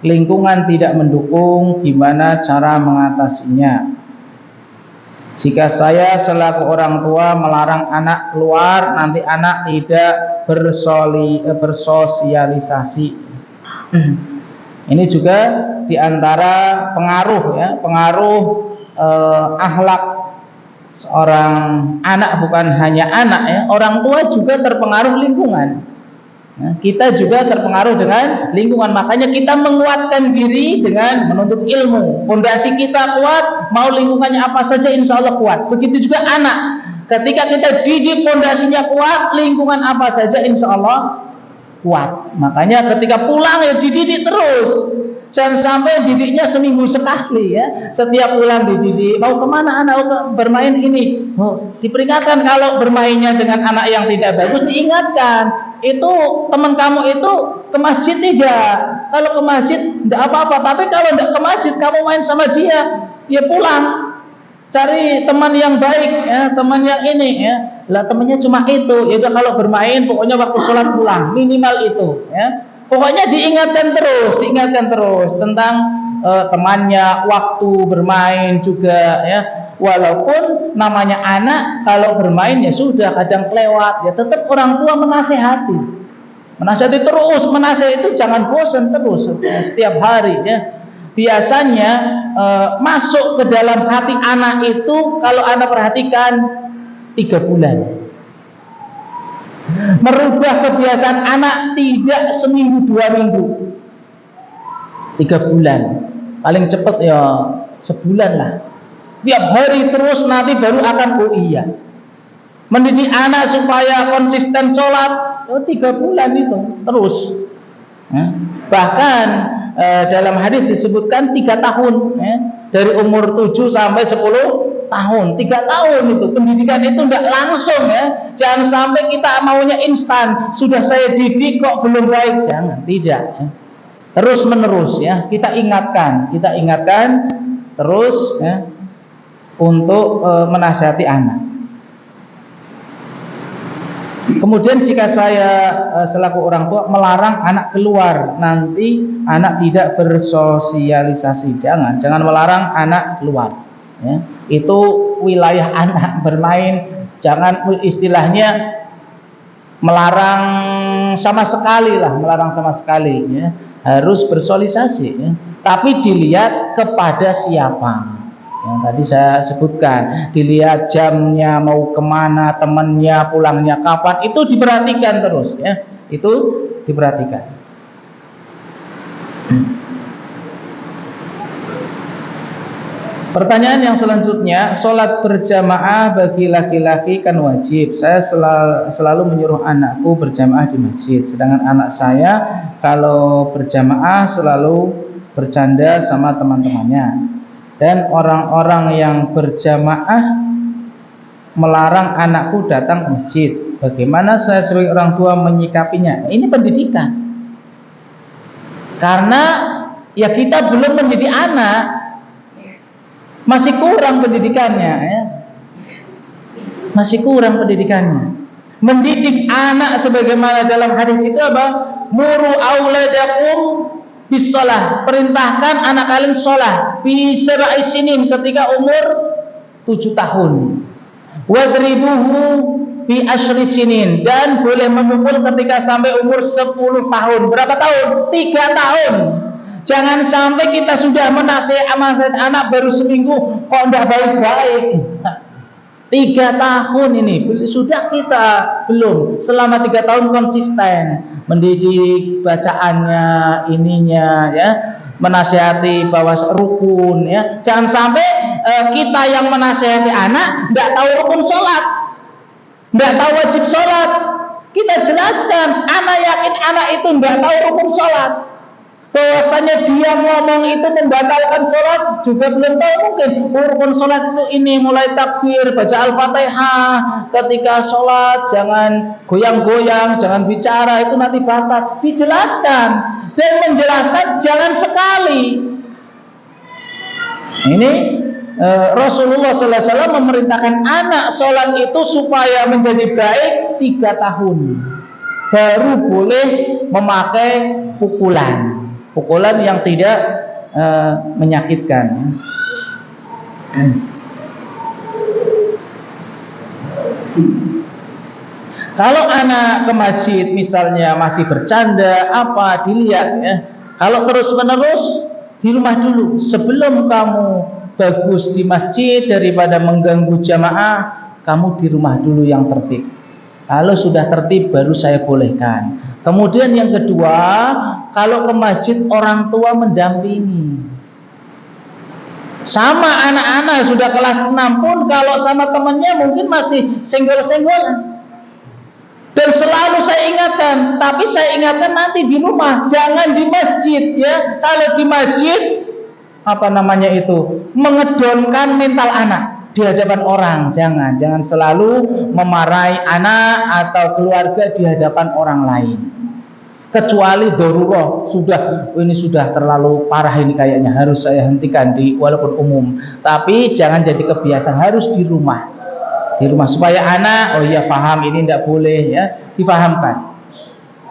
Speaker 2: lingkungan tidak mendukung, gimana cara mengatasinya? Jika saya selaku orang tua melarang anak keluar, nanti anak tidak bersosialisasi. Ini juga diantara pengaruh ya, pengaruh akhlak seorang anak, bukan hanya anak ya, orang tua juga terpengaruh lingkungan. Nah, kita juga terpengaruh dengan lingkungan, makanya kita menguatkan diri dengan menuntut ilmu. Fondasi kita kuat, mau lingkungannya apa saja insya Allah kuat. Begitu juga anak, ketika kita didik fondasinya kuat, lingkungan apa saja insya Allah kuat. Makanya ketika pulang ya dididik terus. Jangan sampai didiknya seminggu sekali ya. Setiap pulang dididik. Mau kemana anak? Bermain ini. Diperingatkan kalau bermainnya dengan anak yang tidak bagus, diingatkan. Itu teman kamu itu ke masjid tidak? Kalau ke masjid tidak apa-apa. Tapi kalau tidak ke masjid, kamu main sama dia, ya pulang. Cari teman yang baik ya, teman yang ini ya. Lah temannya cuma itu. Ya kalau bermain pokoknya waktu sholat pulang, minimal itu ya. Pokoknya diingatkan terus tentang temannya, waktu bermain juga ya. Walaupun namanya anak, kalau bermain ya sudah kadang kelewat, ya tetap orang tua menasehati terus, menasehati itu jangan bosan terus setiap hari ya. Biasanya masuk ke dalam hati anak itu kalau anak perhatikan 3 bulan. Merubah kebiasaan anak tidak seminggu 2 minggu, 3 bulan, paling cepat ya sebulan lah. Tiap hari terus nanti baru akan iya. Mendidik anak supaya konsisten sholat 3 bulan itu terus. Bahkan dalam hadis disebutkan 3 tahun ya. Dari umur 7 sampai 10 tahun, 3 tahun itu pendidikan itu tidak langsung ya. Jangan sampai kita maunya instan, sudah saya didik kok belum baik, jangan, tidak ya. Terus menerus ya, kita ingatkan terus ya, untuk menasihati anak. Kemudian jika saya selaku orang tua melarang anak keluar, nanti anak tidak bersosialisasi. Jangan melarang anak keluar ya. Itu wilayah anak bermain, jangan istilahnya melarang sama sekali ya. Harus bersosialisasi ya. Tapi dilihat kepada siapa yang tadi saya sebutkan, dilihat jamnya, mau kemana, temannya, pulangnya kapan, itu diperhatikan terus ya. Itu diperhatikan. Pertanyaan yang selanjutnya, sholat berjamaah bagi laki-laki kan wajib. Saya selalu menyuruh anakku berjamaah di masjid, sedangkan anak saya kalau berjamaah selalu bercanda sama teman-temannya. Dan orang-orang yang berjamaah melarang anakku datang ke masjid. Bagaimana saya sebagai orang tua menyikapinya? Ini pendidikan. Karena ya kita belum mendidik anak, masih kurang pendidikannya ya. Mendidik anak sebagaimana dalam hadis itu apa? Muru auladakum bisalah, perintahkan anak kalian sholat bisra'i sinin, ketika umur 7 tahun. Wadribuhu bi asyri sinin, dan boleh memukul ketika sampai umur 10 tahun. Berapa tahun? 3 tahun. Jangan sampai kita sudah menasihati anak baru seminggu kok enggak baik-baik. 3 tahun ini sudah kita belum selama 3 tahun konsisten mendidik bacaannya, ininya ya, menasihati bahwa rukun ya. Jangan sampai kita yang menasihati anak enggak tahu rukun sholat, enggak tahu wajib sholat. Kita jelaskan, anak yakin anak itu enggak tahu rukun sholat, bahwasanya dia ngomong itu membatalkan sholat juga belum tahu. Mungkin rukun sholat itu ini, mulai takbir, baca al-fatihah, ketika sholat jangan goyang-goyang, jangan bicara, itu nanti batal. Dijelaskan, dan menjelaskan jangan sekali. Ini Rasulullah SAW memerintahkan anak sholat itu supaya menjadi baik 3 tahun baru boleh memakai pukulan yang tidak menyakitkan. Kalau anak ke masjid misalnya masih bercanda apa dilihat ya. Kalau terus-menerus di rumah dulu sebelum kamu bagus di masjid daripada mengganggu jamaah, kamu di rumah dulu yang tertib. Kalau sudah tertib baru saya bolehkan. Kemudian yang kedua, kalau ke masjid orang tua mendampingi. Sama anak-anak sudah kelas 6 pun kalau sama temannya mungkin masih senggol-senggolan. Dan selalu saya ingatkan, tapi saya ingatkan nanti di rumah, jangan di masjid ya. Kalau di masjid mengedonkan mental anak di hadapan orang. Jangan selalu memarahi anak atau keluarga di hadapan orang lain. Kecuali darurat, ini sudah terlalu parah ini kayaknya harus saya hentikan walaupun umum. Tapi jangan jadi kebiasaan, harus di rumah. Di rumah supaya anak paham ini tidak boleh ya, difahamkan.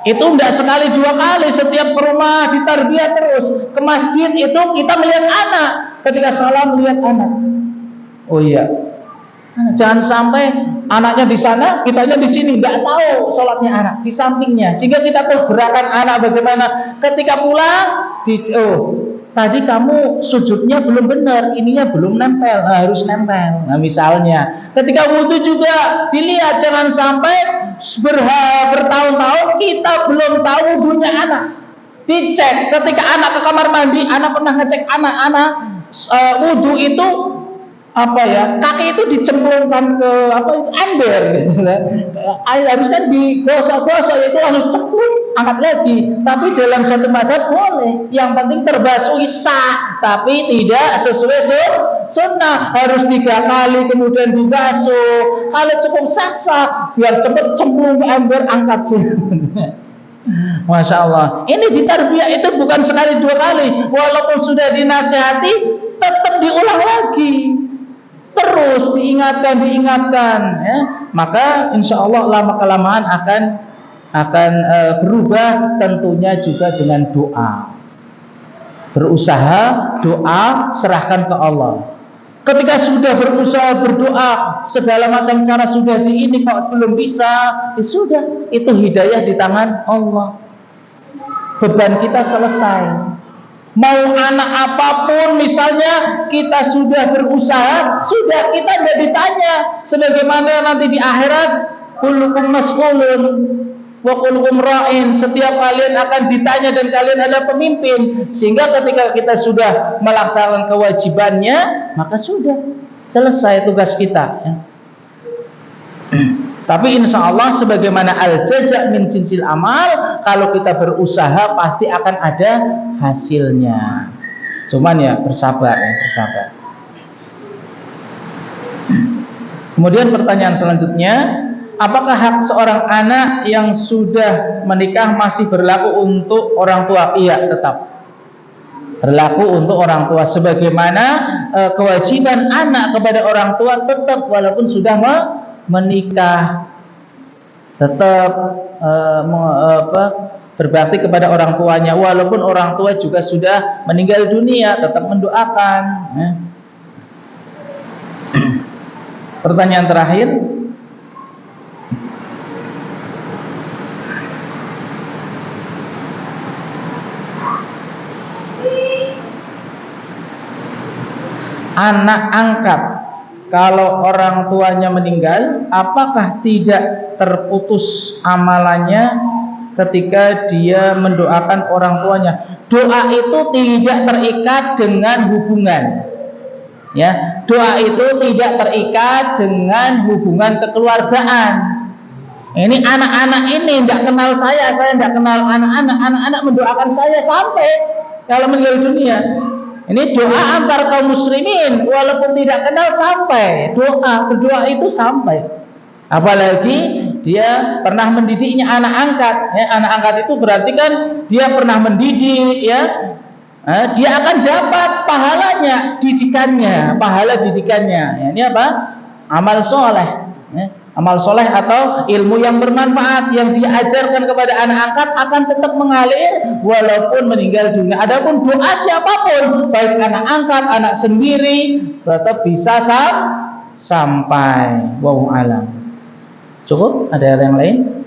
Speaker 2: Itu tidak sekali dua kali, setiap ke rumah ditarbiyah terus. Ke masjid itu kita melihat anak, ketika salam melihat anak. Jangan sampai anaknya di sana, kitanya di sini, nggak tahu sholatnya anak di sampingnya, sehingga kita tahu gerakan anak bagaimana. Ketika pulang, tadi kamu sujudnya belum benar, ininya belum nempel, harus nempel. Nah misalnya, ketika wudu juga dilihat, jangan sampai bertahun-tahun kita belum tahu wudunya anak. Dicek, ketika anak ke kamar mandi, anak pernah ngecek anak wudu itu kaki itu dicemplungkan ke ember gitu kan. Harus kan digosok-gosok, itu langsung cemplung, angkat lagi. Tapi dalam satu madzhab boleh, yang penting terbasuh sah, tapi tidak sesuai sunnah, harus 3 kali kemudian dibasuh. Kalau cukup sah, biar cepat cemplung ke ember, angkat sih. Masya Allah, ini ditarbiyah itu bukan sekali 2 kali, walaupun sudah dinasihati tetap diulang lagi. Terus diingatkan ya. Maka insya Allah lama kelamaan akan berubah, tentunya juga dengan doa. Berusaha, doa, serahkan ke Allah. Ketika sudah berusaha berdoa, segala macam cara sudah ini kok belum bisa, sudah, itu hidayah di tangan Allah. Beban kita selesai. Mau anak apapun misalnya, kita sudah berusaha, sudah, kita tidak ditanya. Sebagaimana nanti di akhirat, kullukum mas'ulun wa kullukum ra'in, setiap kalian akan ditanya dan kalian adalah pemimpin. Sehingga ketika kita sudah melaksanakan kewajibannya, maka sudah selesai tugas kita ya. Tapi insya Allah sebagaimana al-jaza' min jinsil amal, kalau kita berusaha pasti akan ada hasilnya. Cuman ya bersabar. Kemudian pertanyaan selanjutnya, apakah hak seorang anak yang sudah menikah masih berlaku untuk orang tua? Iya, tetap berlaku untuk orang tua. Sebagaimana kewajiban anak kepada orang tua tetap walaupun sudah menikah, tetap berbakti kepada orang tuanya walaupun orang tua juga sudah meninggal dunia, tetap mendoakan ya. Pertanyaan terakhir, anak angkat kalau orang tuanya meninggal, apakah tidak terputus amalannya ketika dia mendoakan orang tuanya? Doa itu tidak terikat dengan hubungan, ya. Doa itu tidak terikat dengan hubungan kekeluargaan. Ini anak-anak ini tidak kenal saya tidak kenal anak-anak mendoakan saya sampai kalau meninggal dunia. Ini doa antar kaum muslimin, walaupun tidak kenal sampai berdoa itu sampai. Apalagi dia pernah mendidiknya anak angkat, ya. Anak angkat itu berarti kan dia pernah mendidik, ya. Dia akan dapat pahalanya, pahala didikannya. Ya, ini apa? Amal soleh. Ya. Amal soleh atau ilmu yang bermanfaat yang diajarkan kepada anak angkat akan tetap mengalir walaupun meninggal dunia. Adapun doa siapapun, baik anak angkat, anak sendiri, tetap bisa sampai. Wallahu a'lam. Cukup? Ada yang lain?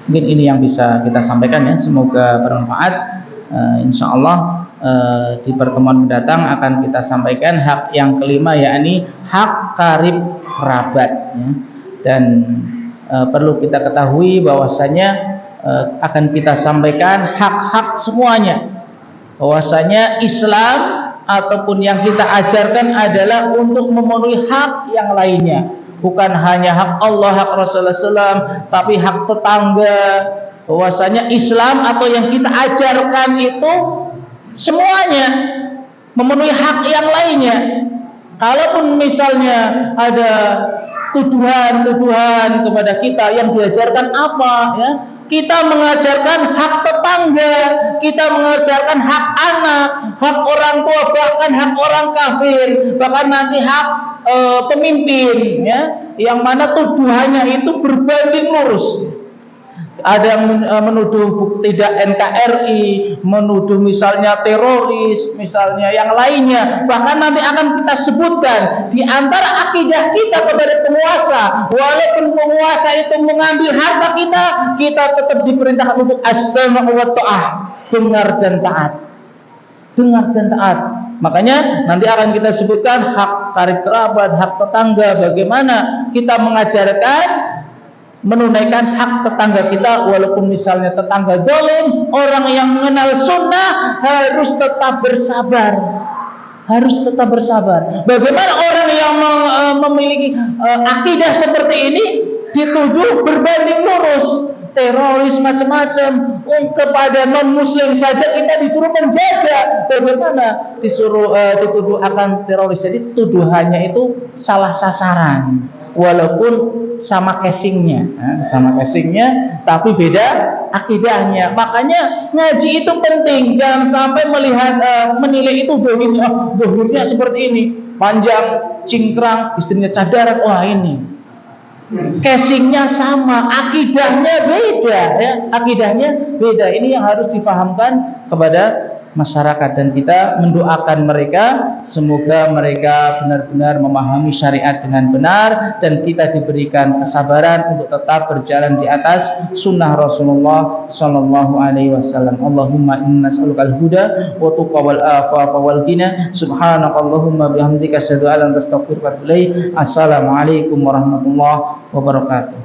Speaker 2: Mungkin ini yang bisa kita sampaikan ya. Semoga bermanfaat. Insya Allah di pertemuan mendatang akan kita sampaikan hak yang kelima, yakni hak karib kerabat ya. Dan perlu kita ketahui bahwasanya akan kita sampaikan hak-hak semuanya, bahwasanya Islam ataupun yang kita ajarkan adalah untuk memenuhi hak yang lainnya, bukan hanya hak Allah, hak Rasulullah SAW, tapi hak tetangga. Bahwasanya Islam atau yang kita ajarkan itu semuanya memenuhi hak yang lainnya. Kalaupun misalnya ada tuduhan-tuduhan kepada kita, yang diajarkan apa ya? Kita mengajarkan hak tetangga, kita mengajarkan hak anak, hak orang tua, bahkan hak orang kafir, bahkan nanti hak pemimpin ya, yang mana tuduhannya itu berbanding lurus. Ada yang menuduh tidak NKRI, menuduh misalnya teroris, misalnya yang lainnya. Bahkan nanti akan kita sebutkan di antara akidah kita kepada penguasa, walaupun penguasa itu mengambil harta kita, kita tetap diperintahkan untuk as-sam'u wa ta'ah, dengar dan taat. Dengar dan taat. Makanya nanti akan kita sebutkan hak karib kerabat, hak tetangga, bagaimana kita mengajarkan menunaikan hak tetangga kita, walaupun misalnya tetangga zalim, orang yang mengenal sunnah harus tetap bersabar. Harus tetap bersabar. Bagaimana orang yang memiliki akidah seperti ini dituduh berbanding lurus, teroris macam-macam, kepada non muslim saja kita disuruh menjaga. Bagaimana dituduh akan teroris? Jadi tuduhannya itu salah sasaran, walaupun sama casingnya, tapi beda akidahnya. Makanya ngaji itu penting. Jangan sampai melihat menilai itu dohirnya seperti ini, panjang cingkrang, istrinya cadaran. Wah ini casingnya sama, akidahnya beda ya, akidahnya beda. Ini yang harus difahamkan kepada masyarakat, dan kita mendoakan mereka semoga mereka benar-benar memahami syariat dengan benar, dan kita diberikan kesabaran untuk tetap berjalan di atas sunnah Rasulullah sallallahu alaihi wasallam. Allahumma inna nas'alukal huda wa tuqa wal afafa wal ghina. Subhanakallahumma bihamdika asyhadu an la ilaha illa anta astaghfiruka wa atubu ilaik. Assalamualaikum warahmatullahi wabarakatuh.